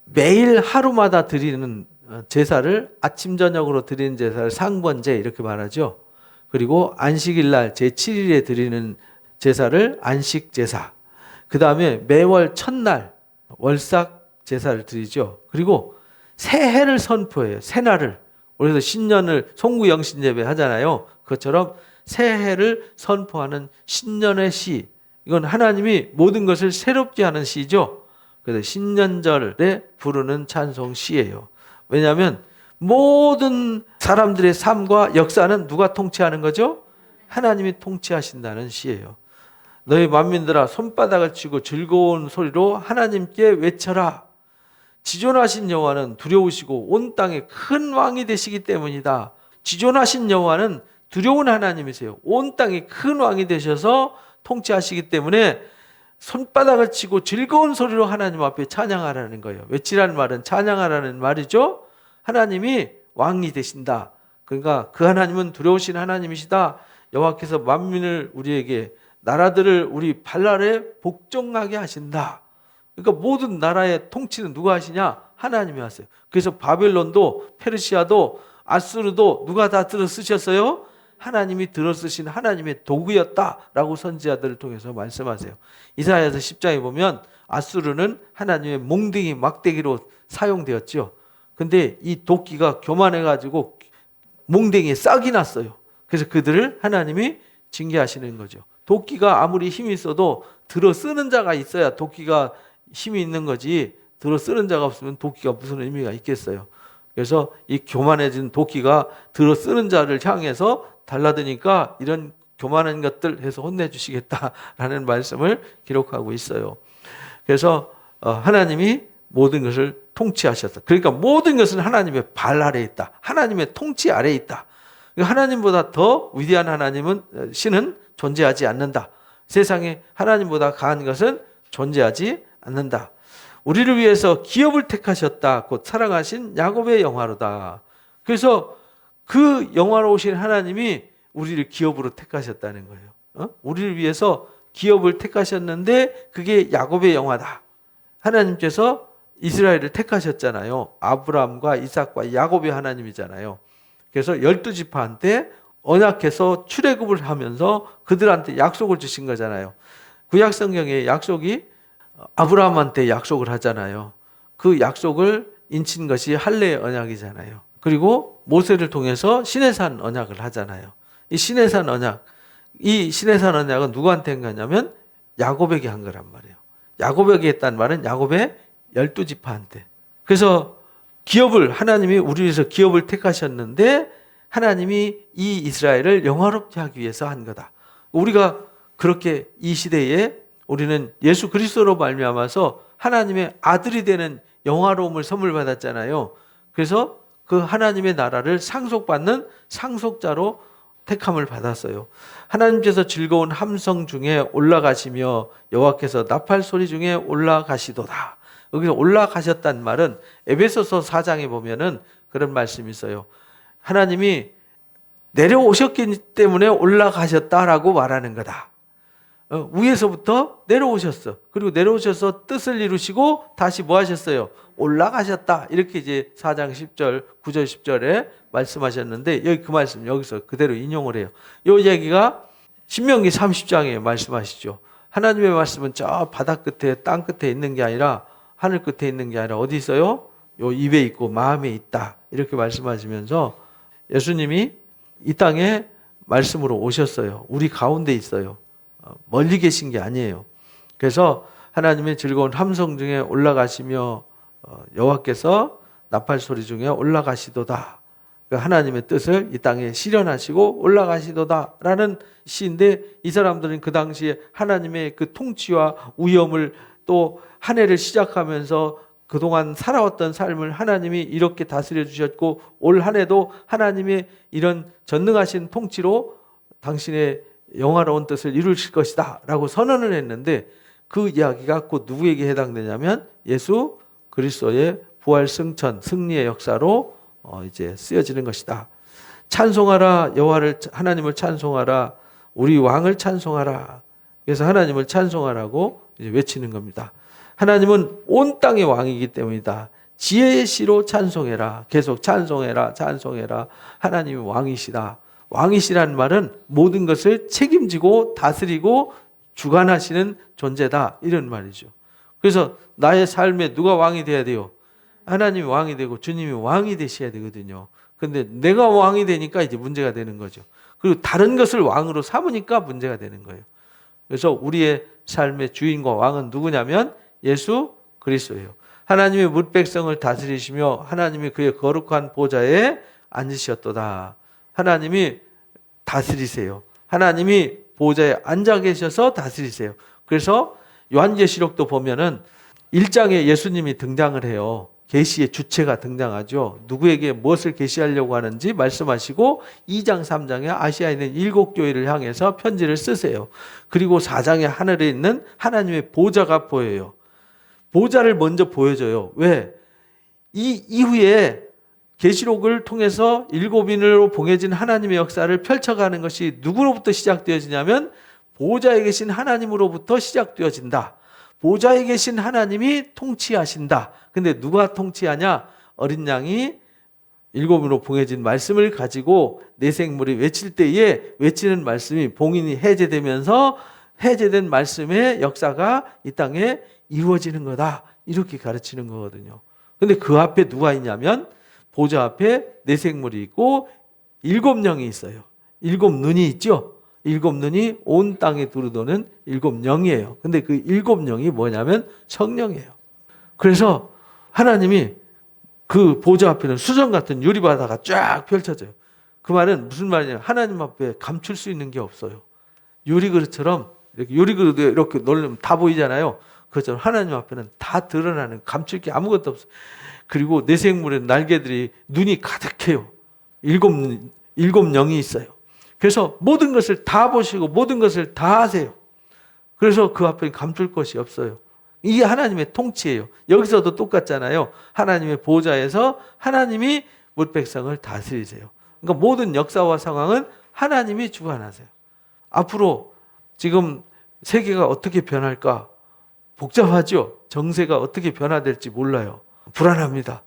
매일 하루마다 드리는 제사를, 아침 저녁으로 드리는 제사를 상번제 이렇게 말하죠. 그리고 안식일 날 제7일에 드리는 제사를 안식 제사. 그 다음에 매월 첫날 월삭 제사를 드리죠. 그리고 새해를 선포해요. 새날을. 그래서 신년을 송구영신 예배 하잖아요. 그것처럼 새해를 선포하는 신년의 시. 이건 하나님이 모든 것을 새롭게 하는 시죠. 그래서 신년절에 부르는 찬송 시예요. 왜냐하면 모든 사람들의 삶과 역사는 누가 통치하는 거죠? 하나님이 통치하신다는 시예요. 너희 만민들아 손바닥을 치고 즐거운 소리로 하나님께 외쳐라. 지존하신 여호와는 두려우시고 온 땅에 큰 왕이 되시기 때문이다. 지존하신 여호와는 두려운 하나님이세요. 온 땅에 큰 왕이 되셔서 통치하시기 때문에 손바닥을 치고 즐거운 소리로 하나님 앞에 찬양하라는 거예요. 외치라는 말은 찬양하라는 말이죠. 하나님이 왕이 되신다. 그러니까 그 하나님은 두려우신 하나님이시다. 여호와께서 만민을 우리에게 나라들을 우리 발 아래 복종하게 하신다. 그러니까 모든 나라의 통치는 누가 하시냐? 하나님이 하세요. 그래서 바벨론도 페르시아도 아수르도 누가 다 들어 쓰셨어요? 하나님이 들어 쓰신 하나님의 도구였다라고 선지자들을 통해서 말씀하세요. 이사야서 10장에 보면 아수르는 하나님의 몽둥이 막대기로 사용되었죠. 근데 이 도끼가 교만해가지고 몽댕이에 싹이 났어요. 그래서 그들을 하나님이 징계하시는 거죠. 도끼가 아무리 힘이 있어도 들어 쓰는 자가 있어야 도끼가 힘이 있는 거지, 들어 쓰는 자가 없으면 도끼가 무슨 의미가 있겠어요. 그래서 이 교만해진 도끼가 들어 쓰는 자를 향해서 달라드니까 이런 교만한 것들 해서 혼내주시겠다라는 말씀을 기록하고 있어요. 그래서 하나님이 모든 것을 통치하셨다. 그러니까 모든 것은 하나님의 발 아래에 있다. 하나님의 통치 아래에 있다. 하나님보다 더 위대한 신은 존재하지 않는다. 세상에 하나님보다 강한 것은 존재하지 않는다. 우리를 위해서 기업을 택하셨다. 곧 사랑하신 야곱의 영화로다. 그래서 그 영화로우신 하나님이 우리를 기업으로 택하셨다는 거예요. 우리를 위해서 기업을 택하셨는데 그게 야곱의 영화다. 하나님께서 이스라엘을 택하셨잖아요. 아브라함과 이삭과 야곱의 하나님이잖아요. 그래서 12지파한테 언약해서 출애굽을 하면서 그들한테 약속을 주신 거잖아요. 구약 성경에 약속이 아브라함한테 약속을 하잖아요. 그 약속을 인친 것이 할례의 언약이잖아요. 그리고 모세를 통해서 시내산 언약을 하잖아요. 이 시내산 언약은 누구한테 한 거냐면 야곱에게 한 거란 말이에요. 야곱에게 했다는 말은 야곱의 12지파한테. 그래서 하나님이 우리 위해서 기업을 택하셨는데 하나님이 이 이스라엘을 영화롭게 하기 위해서 한 거다. 우리가 그렇게 이 시대에 우리는 예수 그리스도로 말미암아서 하나님의 아들이 되는 영화로움을 선물 받았잖아요. 그래서 그 하나님의 나라를 상속받는 상속자로 택함을 받았어요. 하나님께서 즐거운 함성 중에 올라가시며 여호와께서 나팔 소리 중에 올라가시도다. 여기서 올라가셨단 말은 에베소서 4장에 보면은 그런 말씀이 있어요. 하나님이 내려오셨기 때문에 올라가셨다라고 말하는 거다. 위에서부터 내려오셨어. 그리고 내려오셔서 뜻을 이루시고 다시 뭐 하셨어요? 올라가셨다. 이렇게 이제 4장 10절, 9절, 10절에 말씀하셨는데 여기 그 말씀 여기서 그대로 인용을 해요. 이 얘기가 신명기 30장에 말씀하시죠. 하나님의 말씀은 저 바다 끝에 땅 끝에 있는 게 아니라 하늘 끝에 있는 게 아니라 어디 있어요? 요 입에 있고 마음에 있다. 이렇게 말씀하시면서 예수님이 이 땅에 말씀으로 오셨어요. 우리 가운데 있어요. 멀리 계신 게 아니에요. 그래서 하나님의 즐거운 함성 중에 올라가시며 여호와께서 나팔 소리 중에 올라가시도다. 하나님의 뜻을 이 땅에 실현하시고 올라가시도다라는 시인데 이 사람들은 그 당시에 하나님의 그 통치와 위엄을 또 한 해를 시작하면서 그동안 살아왔던 삶을 하나님이 이렇게 다스려 주셨고 올 한 해도 하나님의 이런 전능하신 통치로 당신의 영화로운 뜻을 이루실 것이다 라고 선언을 했는데 그 이야기가 곧 누구에게 해당되냐면 예수 그리스도의 부활 승천 승리의 역사로 이제 쓰여지는 것이다. 찬송하라 하나님을 찬송하라 우리 왕을 찬송하라. 그래서 하나님을 찬송하라고 이제 외치는 겁니다. 하나님은 온 땅의 왕이기 때문이다. 지혜의 시로 찬송해라. 계속 찬송해라. 하나님이 왕이시다. 왕이시라는 말은 모든 것을 책임지고 다스리고 주관하시는 존재다, 이런 말이죠. 그래서 나의 삶에 누가 왕이 돼야 돼요? 하나님이 왕이 되고 주님이 왕이 되셔야 되거든요. 근데 내가 왕이 되니까 이제 문제가 되는 거죠. 그리고 다른 것을 왕으로 삼으니까 문제가 되는 거예요. 그래서 우리의 삶의 주인과 왕은 누구냐면 예수 그리스도예요. 하나님의 뭇 백성을 다스리시며 하나님이 그의 거룩한 보좌에 앉으셨도다. 하나님이 다스리세요. 하나님이 보좌에 앉아 계셔서 다스리세요. 그래서 요한계시록도 보면은 1장에 예수님이 등장을 해요. 계시의 주체가 등장하죠. 누구에게 무엇을 계시하려고 하는지 말씀하시고 2장 3장에 아시아에 있는 7교회를 향해서 편지를 쓰세요. 그리고 4장에 하늘에 있는 하나님의 보좌가 보여요. 보좌를 먼저 보여줘요. 왜? 이 이후에 계시록을 통해서 7인으로 봉해진 하나님의 역사를 펼쳐가는 것이 누구로부터 시작되어지냐면 보좌에 계신 하나님으로부터 시작되어진다. 보좌에 계신 하나님이 통치하신다. 근데 누가 통치하냐? 어린 양이 7으로 봉해진 말씀을 가지고 내 생물이 외칠 때에 외치는 말씀이 봉인이 해제되면서 해제된 말씀의 역사가 이 땅에 이루어지는 거다. 이렇게 가르치는 거거든요. 근데 그 앞에 누가 있냐면 보좌 앞에 내 생물이 있고 7영이 있어요. 7눈이 있죠. 7눈이 온 땅에 두루도는 7영이에요. 근데 그 7영이 뭐냐면 성령이에요. 그래서 하나님이 그 보좌 앞에는 수정 같은 유리바다가 쫙 펼쳐져요. 그 말은 무슨 말이냐면 하나님 앞에 감출 수 있는 게 없어요. 유리그릇처럼 이렇게 유리그릇에 이렇게 놀리면 다 보이잖아요. 그것처럼 하나님 앞에는 다 드러나는, 감출 게 아무것도 없어요. 그리고 내 생물의 날개들이 눈이 가득해요. 7영이 있어요. 그래서 모든 것을 다 보시고 모든 것을 다 하세요. 그래서 그 앞에 감출 것이 없어요. 이게 하나님의 통치예요. 여기서도 똑같잖아요. 하나님의 보좌에서 하나님이 뭇 백성을 다스리세요. 그러니까 모든 역사와 상황은 하나님이 주관하세요. 앞으로 지금 세계가 어떻게 변할까? 복잡하죠? 정세가 어떻게 변화될지 몰라요. 불안합니다.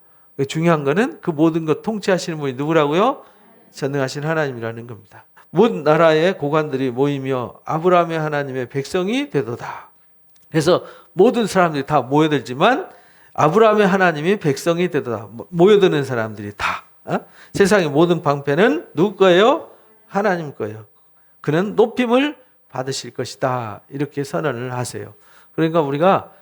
중요한 거는 그 모든 것 통치하시는 분이 누구라고요? 전능하신 하나님이라는 겁니다. 모든 나라의 고관들이 모이며 아브라함의 하나님의 백성이 되도다. 그래서 모든 사람들이 다 모여들지만 아브라함의 하나님이 백성이 되도다. 모여드는 사람들이 다. 세상의 모든 방패는 누구 거예요? 하나님 거예요. 그는 높임을 받으실 것이다. 이렇게 선언을 하세요. 그러니까 우리가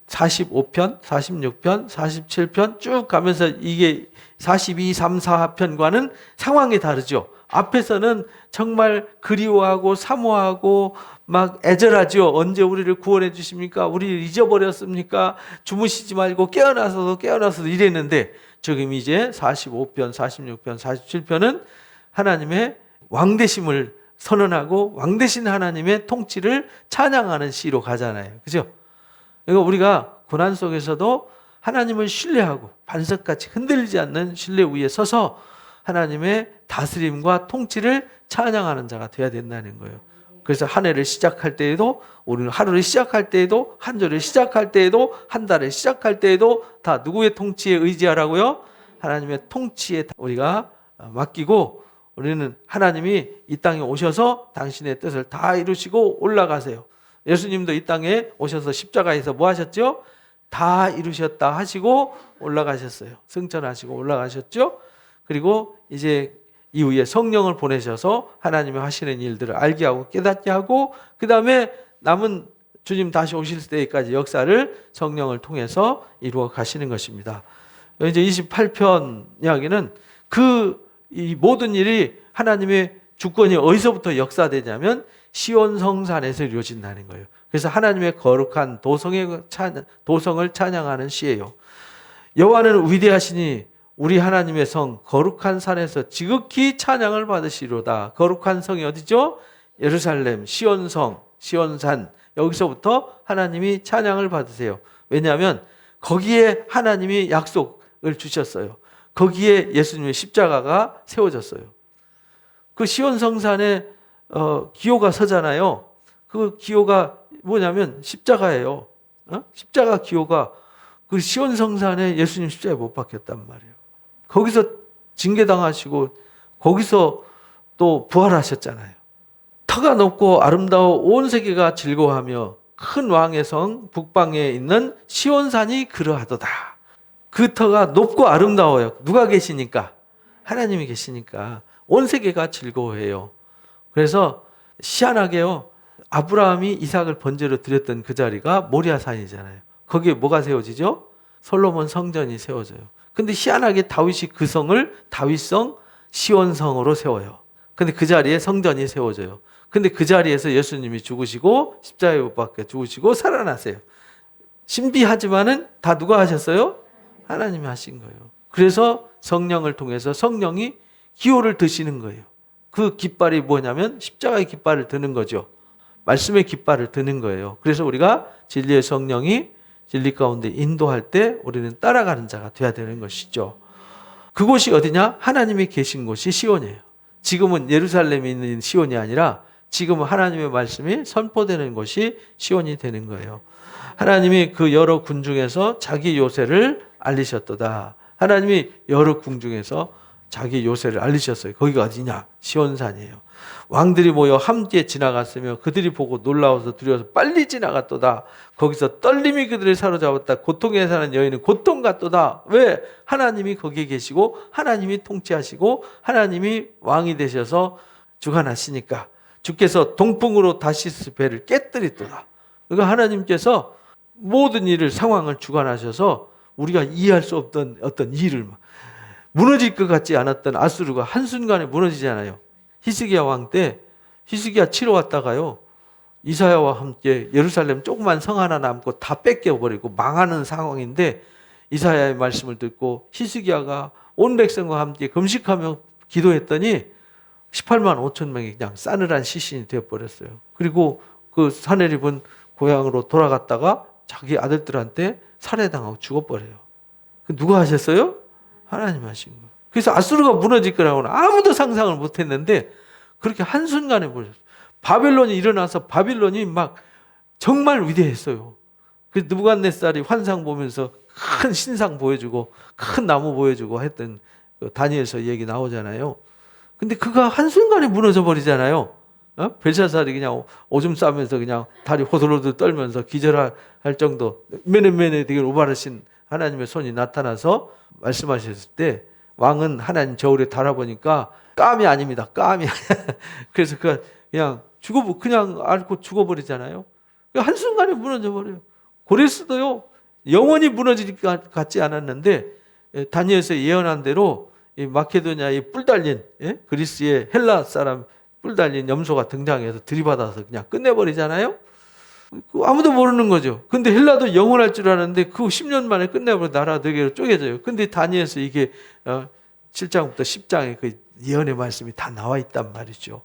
45편, 46편, 47편 쭉 가면서 이게 42, 3, 4편과는 상황이 다르죠. 앞에서는 정말 그리워하고 사모하고 막 애절하죠. 언제 우리를 구원해 주십니까? 우리를 잊어버렸습니까? 주무시지 말고 깨어나서도 이랬는데 지금 이제 45편, 46편, 47편은 하나님의 왕되심을 선언하고 왕되신 하나님의 통치를 찬양하는 시로 가잖아요. 그죠? 그러니까 우리가 고난 속에서도 하나님을 신뢰하고 반석같이 흔들리지 않는 신뢰 위에 서서 하나님의 다스림과 통치를 찬양하는 자가 되어야 된다는 거예요. 그래서 한 해를 시작할 때에도, 우리는 하루를 시작할 때에도, 한 주를 시작할 때에도, 한 달을 시작할 때에도 다 누구의 통치에 의지하라고요? 하나님의 통치에 우리가 맡기고, 우리는 하나님이 이 땅에 오셔서 당신의 뜻을 다 이루시고 올라가세요. 예수님도 이 땅에 오셔서 십자가에서 뭐 하셨죠? 다 이루셨다 하시고 올라가셨어요. 승천하시고 올라가셨죠? 그리고 이제 이후에 성령을 보내셔서 하나님이 하시는 일들을 알게 하고 깨닫게 하고 그 다음에 남은 주님 다시 오실 때까지 역사를 성령을 통해서 이루어 가시는 것입니다. 이제 28편 이야기는 이 모든 일이 하나님의 주권이 어디서부터 역사되냐면 시온 성산에서 이루어진다는 거예요. 그래서 하나님의 거룩한 도성을 찬양하는 시예요. 여호와는 위대하시니 우리 하나님의 성 거룩한 산에서 지극히 찬양을 받으시로다. 거룩한 성이 어디죠? 예루살렘, 시온성, 시온산. 여기서부터 하나님이 찬양을 받으세요. 왜냐하면 거기에 하나님이 약속을 주셨어요. 거기에 예수님의 십자가가 세워졌어요. 그 시온성산에 기호가 서잖아요. 그 기호가 뭐냐면 십자가예요. 십자가 기호가 그 시온성산에 예수님 십자가에 못 박혔단 말이에요. 거기서 징계당하시고 거기서 또 부활하셨잖아요. 터가 높고 아름다워 온 세계가 즐거워하며 큰 왕의 성 북방에 있는 시온산이 그러하도다. 그 터가 높고 아름다워요. 누가 계시니까? 하나님이 계시니까 온 세계가 즐거워해요. 그래서 희한하게요, 아브라함이 이삭을 번제로 드렸던 그 자리가 모리아산이잖아요. 거기에 뭐가 세워지죠? 솔로몬 성전이 세워져요. 근데 희한하게 다윗이 그 성을 다윗성 시온성으로 세워요. 근데 그 자리에 성전이 세워져요. 근데 그 자리에서 예수님이 죽으시고 십자가에 못 박혀 죽으시고 살아나세요. 신비하지만은 다 누가 하셨어요? 하나님이 하신 거예요. 그래서 성령을 통해서 성령이 기호를 드시는 거예요. 그 깃발이 뭐냐면 십자가의 깃발을 드는 거죠. 말씀의 깃발을 드는 거예요. 그래서 우리가 진리의 성령이 진리 가운데 인도할 때 우리는 따라가는 자가 돼야 되는 것이죠. 그곳이 어디냐? 하나님이 계신 곳이 시온이에요. 지금은 예루살렘에 있는 시온이 아니라 지금은 하나님의 말씀이 선포되는 곳이 시온이 되는 거예요. 하나님이 그 여러 군 중에서 자기 요새를 알리셨도다. 하나님이 여러 궁 중에서 자기 요새를 알리셨어요. 거기가 어디냐? 시온산이에요. 왕들이 모여 함께 지나갔으며 그들이 보고 놀라워서 두려워서 빨리 지나갔도다. 거기서 떨림이 그들을 사로잡았다. 고통에 사는 여인은 고통 같도다. 왜? 하나님이 거기에 계시고 하나님이 통치하시고 하나님이 왕이 되셔서 주관하시니까. 주께서 동풍으로 다시스 배를 깨뜨리도다. 그러니까 하나님께서 모든 일을 상황을 주관하셔서 우리가 이해할 수 없던 어떤 일을 무너질 것 같지 않았던 아수르가 한순간에 무너지잖아요. 히스기야 왕 때 히스기야 치러 왔다가요, 이사야와 함께 예루살렘 조그만 성 하나 남고 다 뺏겨버리고 망하는 상황인데 이사야의 말씀을 듣고 히스기야가 온 백성과 함께 금식하며 기도했더니 18만 5천 명이 그냥 싸늘한 시신이 되어버렸어요. 그리고 그 사내립은 고향으로 돌아갔다가 자기 아들들한테 살해당하고 죽어버려요. 누가 하셨어요? 하나님 하신 거예요. 그래서 아수르가 무너질 거라고는 아무도 상상을 못했는데 그렇게 한순간에 무너졌어요. 바벨론이 일어나서 바빌론이 막 정말 위대했어요. 그래서 느부갓네살이 환상 보면서 큰 신상 보여주고 큰 나무 보여주고 했던 그 다니엘서 얘기 나오잖아요. 근데 그가 한순간에 무너져 버리잖아요. 벨사살이 그냥 오줌 싸면서 그냥 다리 호들호들 떨면서 기절할 정도 메네메네 되게 오바르신 하나님의 손이 나타나서 말씀하셨을 때 왕은 하나님 저울에 달아보니까 깜이 아닙니다. 깜이 그래서 그냥 그냥 앓고 죽어버리잖아요. 한순간에 무너져 버려요. 고레스도요 영원히 무너질 것 같지 않았는데 다니엘서 예언한 대로 이 마케도니아의 뿔 달린 그리스의 헬라 사람 뿔 달린 염소가 등장해서 들이받아서 그냥 끝내버리잖아요. 아무도 모르는 거죠. 근데 헬라도 영원할 줄 아는데 그 10년 만에 끝내버려 나라 4개로 쪼개져요. 근데 다니엘서 이게 7장부터 10장에 그 예언의 말씀이 다 나와 있단 말이죠.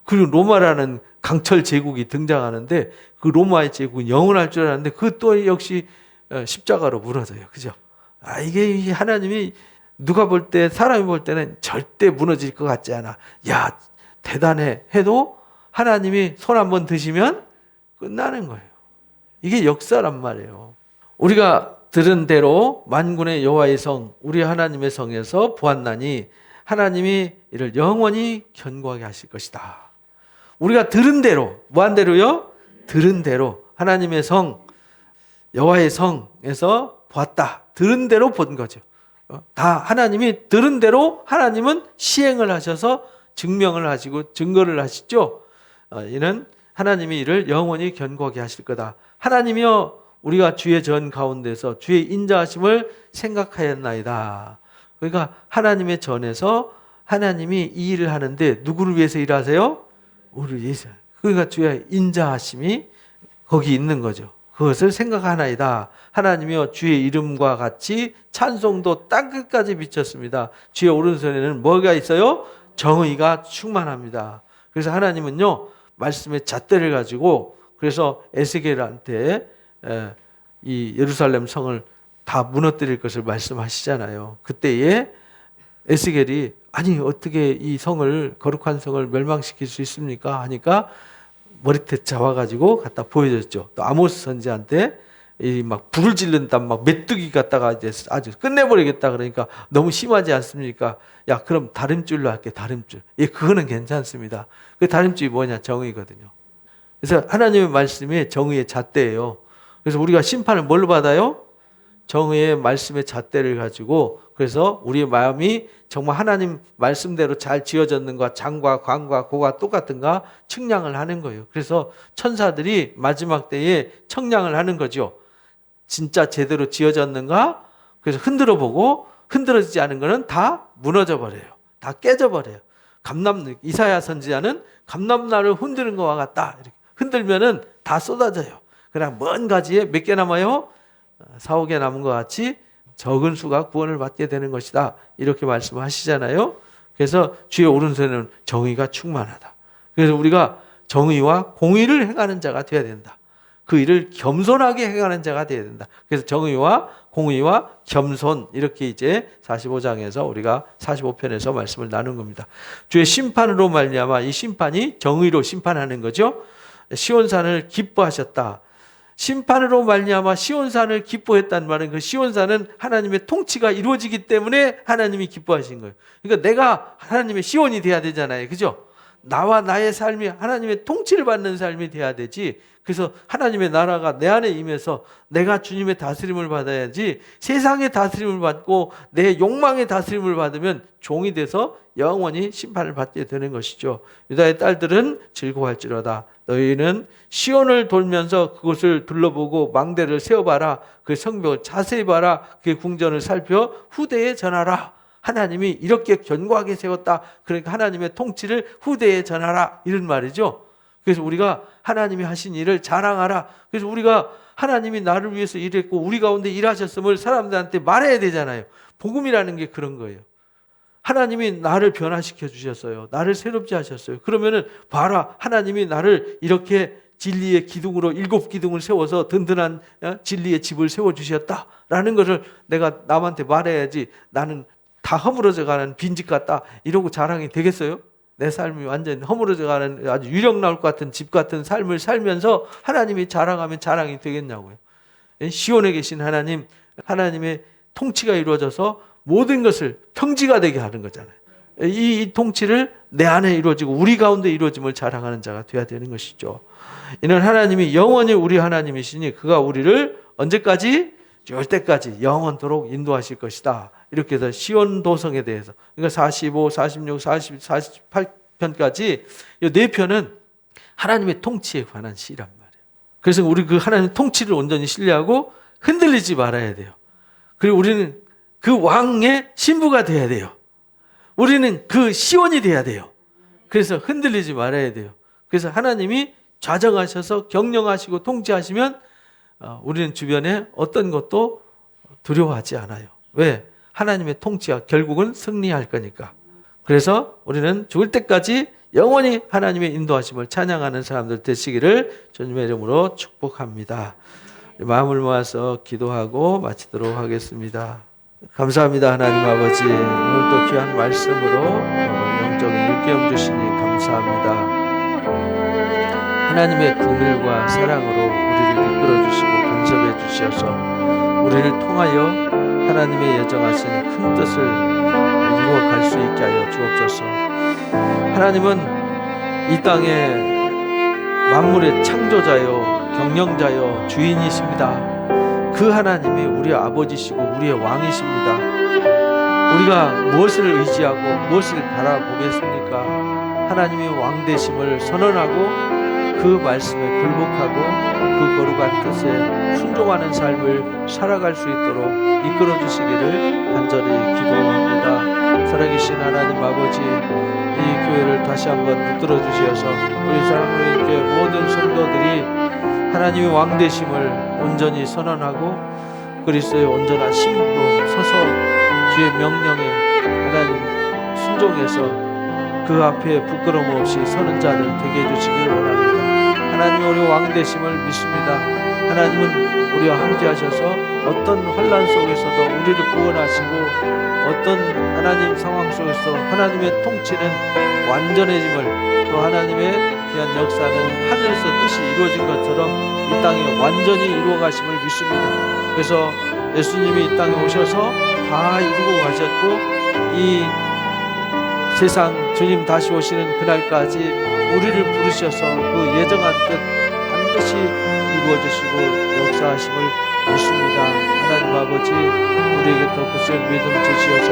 그리고 로마라는 강철 제국이 등장하는데 그 로마의 제국은 영원할 줄 알았는데 그 또 역시 십자가로 무너져요. 그죠? 이게 하나님이 누가 볼 때 사람이 볼 때는 절대 무너질 것 같지 않아. 야 대단해 해도 하나님이 손 한번 드시면 끝나는 거예요. 이게 역사란 말이에요. 우리가 들은 대로 만군의 여호와의 성 우리 하나님의 성에서 보았나니 하나님이 이를 영원히 견고하게 하실 것이다. 우리가 들은 대로 뭐한 대로요? 들은 대로 하나님의 성 여호와의 성에서 보았다. 들은 대로 본 거죠. 다 하나님이 들은 대로 하나님은 시행을 하셔서 증명을 하시고 증거를 하시죠. 이는 하나님이 이를 영원히 견고하게 하실 거다. 하나님이여 우리가 주의 전 가운데서 주의 인자하심을 생각하였나이다. 그러니까 하나님의 전에서 하나님이 이 일을 하는데 누구를 위해서 일하세요? 우리를 위해서. 그러니까 주의 인자하심이 거기 있는 거죠. 그것을 생각하나이다. 하나님이여 주의 이름과 같이 찬송도 땅끝까지 미쳤습니다. 주의 오른손에는 뭐가 있어요? 정의가 충만합니다. 그래서 하나님은요 말씀의 잣대를 가지고 그래서 에스겔한테 이 예루살렘 성을 다 무너뜨릴 것을 말씀하시잖아요. 그때에 에스겔이 아니 어떻게 이 성을 거룩한 성을 멸망시킬 수 있습니까? 하니까 머리채 잡아가지고 갖다 보여줬죠. 또 아모스 선지한테 이 막 불을 지른다, 막 메뚜기 갖다가 이제 아주 끝내버리겠다 그러니까 너무 심하지 않습니까? 야, 그럼 다림줄로 할게, 다림줄. 예, 그거는 괜찮습니다. 그 다림줄이 뭐냐? 정의거든요. 그래서 하나님의 말씀이 정의의 잣대예요. 그래서 우리가 심판을 뭘로 받아요? 정의의 말씀의 잣대를 가지고, 그래서 우리의 마음이 정말 하나님 말씀대로 잘 지어졌는가, 장과 관과 고가 똑같은가 측량을 하는 거예요. 그래서 천사들이 마지막 때에 청량을 하는 거죠. 진짜 제대로 지어졌는가? 그래서 흔들어 보고, 흔들어지지 않은 거는 다 무너져 버려요. 다 깨져 버려요. 이사야 선지자는 감람나를 흔드는 것과 같다. 이렇게 흔들면은 다 쏟아져요. 그냥 먼 가지에 몇 개 남아요? 4, 5개 남은 것 같이 적은 수가 구원을 받게 되는 것이다. 이렇게 말씀하시잖아요. 그래서 주의 오른손에는 정의가 충만하다. 그래서 우리가 정의와 공의를 행하는 자가 되어야 된다. 그 일을 겸손하게 행하는 자가 되어야 된다. 그래서 정의와 공의와 겸손, 이렇게 이제 45장에서 우리가 45편에서 말씀을 나눈 겁니다. 주의 심판으로 말미암아 이 심판이 정의로 심판하는 거죠. 시온산을 기뻐하셨다. 심판으로 말미암아 시온산을 기뻐했단 말은, 그 시온산은 하나님의 통치가 이루어지기 때문에 하나님이 기뻐하신 거예요. 그러니까 내가 하나님의 시온이 돼야 되잖아요. 그죠? 나와 나의 삶이 하나님의 통치를 받는 삶이 돼야 되지. 그래서 하나님의 나라가 내 안에 임해서 내가 주님의 다스림을 받아야지, 세상의 다스림을 받고 내 욕망의 다스림을 받으면 종이 돼서 영원히 심판을 받게 되는 것이죠. 유다의 딸들은 즐거워할지로다. 너희는 시온을 돌면서 그곳을 둘러보고 망대를 세워봐라. 그 성벽을 자세히 봐라. 그 궁전을 살펴 후대에 전하라. 하나님이 이렇게 견고하게 세웠다. 그러니까 하나님의 통치를 후대에 전하라. 이런 말이죠. 그래서 우리가 하나님이 하신 일을 자랑하라. 그래서 우리가 하나님이 나를 위해서 일했고 우리 가운데 일하셨음을 사람들한테 말해야 되잖아요. 복음이라는 게 그런 거예요. 하나님이 나를 변화시켜 주셨어요. 나를 새롭게 하셨어요. 그러면은 봐라, 하나님이 나를 이렇게 진리의 기둥으로 7기둥을 세워서 든든한 진리의 집을 세워주셨다라는 것을 내가 남한테 말해야지, 나는 다 허물어져 가는 빈집 같다 이러고 자랑이 되겠어요? 내 삶이 완전 허물어져 가는 아주 유령 나올 것 같은 집 같은 삶을 살면서 하나님이 자랑하면 자랑이 되겠냐고요. 시온에 계신 하나님, 하나님의 통치가 이루어져서 모든 것을 평지가 되게 하는 거잖아요. 이 통치를 내 안에 이루어지고 우리 가운데 이루어짐을 자랑하는 자가 되어야 되는 것이죠. 이는 하나님이 영원히 우리 하나님이시니 그가 우리를 언제까지? 줄 때까지 영원토록 인도하실 것이다. 이렇게 해서 시온 도성에 대해서, 그러니까 45, 46, 40, 48편까지 이 4편은 하나님의 통치에 관한 시란 말이에요. 그래서 우리 그 하나님의 통치를 온전히 신뢰하고 흔들리지 말아야 돼요. 그리고 우리는 그 왕의 신부가 돼야 돼요. 우리는 그 시온이 돼야 돼요. 그래서 흔들리지 말아야 돼요. 그래서 하나님이 좌정하셔서 경영하시고 통치하시면 우리는 주변에 어떤 것도 두려워하지 않아요. 왜? 하나님의 통치가 결국은 승리할 거니까. 그래서 우리는 죽을 때까지 영원히 하나님의 인도하심을 찬양하는 사람들 되시기를 주님의 이름으로 축복합니다. 마음을 모아서 기도하고 마치도록 하겠습니다. 감사합니다. 하나님 아버지, 오늘 또 귀한 말씀으로 영적인 일깨움 주시니 감사합니다. 하나님의 긍휼과 사랑으로 우리를 이끌어 주시고 간섭해 주셔서 우리를 통하여 하나님의 예정하신 큰 뜻을 이루어갈 수 있게 하여 주옵소서. 하나님은 이 땅의 만물의 창조자요 경영자요 주인이십니다. 그 하나님이 우리의 아버지시고 우리의 왕이십니다. 우리가 무엇을 의지하고 무엇을 바라보겠습니까? 하나님의 왕 되심을 선언하고 그 말씀에 굴복하고 그 거룩한 뜻에 순종하는 삶을 살아갈 수 있도록 이끌어 주시기를 간절히 기도합니다. 살아계신 하나님 아버지, 이 교회를 다시 한번 붙들어 주셔서 우리 사랑하는 교회 모든 성도들이 하나님의 왕 되심을 온전히 선언하고 그리스도의 온전한 신부로 서서 주의 명령에 하나님 순종해서 그 앞에 부끄러움 없이 서는 자들 되게 해주시기를 원합니다. 하나님 우리 왕 되심을 믿습니다. 하나님은 우리와 함께하셔서 어떤 환난 속에서도 우리를 구원하시고 어떤 하나님 상황 속에서 하나님의 통치는 완전해짐을 또 하나님의 귀한 역사는 하늘에서 뜻이 이루어진 것처럼 이 땅에 완전히 이루어 가심을 믿습니다. 그래서 예수님이 이 땅에 오셔서 다 이루고 가셨고 이 세상 주님 다시 오시는 그날까지 우리를 부르셔서 그 예정한 뜻 반드시 이루어 주시고 역사하심을 믿습니다. 하나님 아버지 우리에게 더 굳은 믿음 주시어서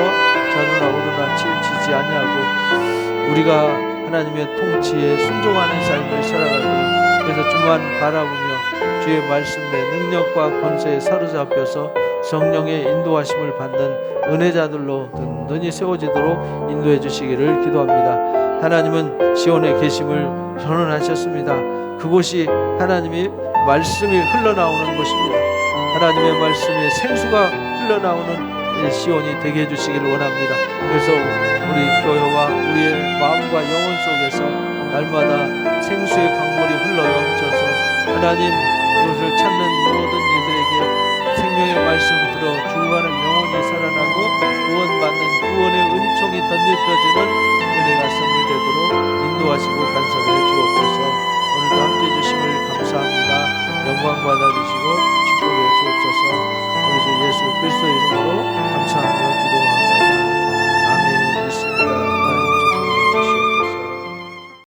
저러나 오르나 치우치지 아니하고 우리가 하나님의 통치에 순종하는 삶을 살아가고 그래서 주만 바라보며 주의 말씀의 능력과 권세에 사로잡혀서 성령의 인도하심을 받는 은혜자들로 든든히 세워지도록 인도해 주시기를 기도합니다. 하나님은 시온에 계심을 선언하셨습니다. 그곳이 하나님의 말씀이 흘러나오는 곳입니다. 하나님의 말씀에 생수가 흘러나오는 시온이 되게 해주시기를 원합니다. 그래서 우리 교회와 우리의 마음과 영혼 속에서 날마다 생수의 강물이 흘러 넘쳐서 하나님 그것을 찾는 모든 이들에게 생명의 말씀 들어 죽어가는 영혼이 살아나고 구원받는 구원의 은총이 덧입혀지는 은혜가 선물되도록 인도하시고 간섭해 주옵소서. 오늘도 함께해 주심을 감사합니다. 영광 받아주시고 축복해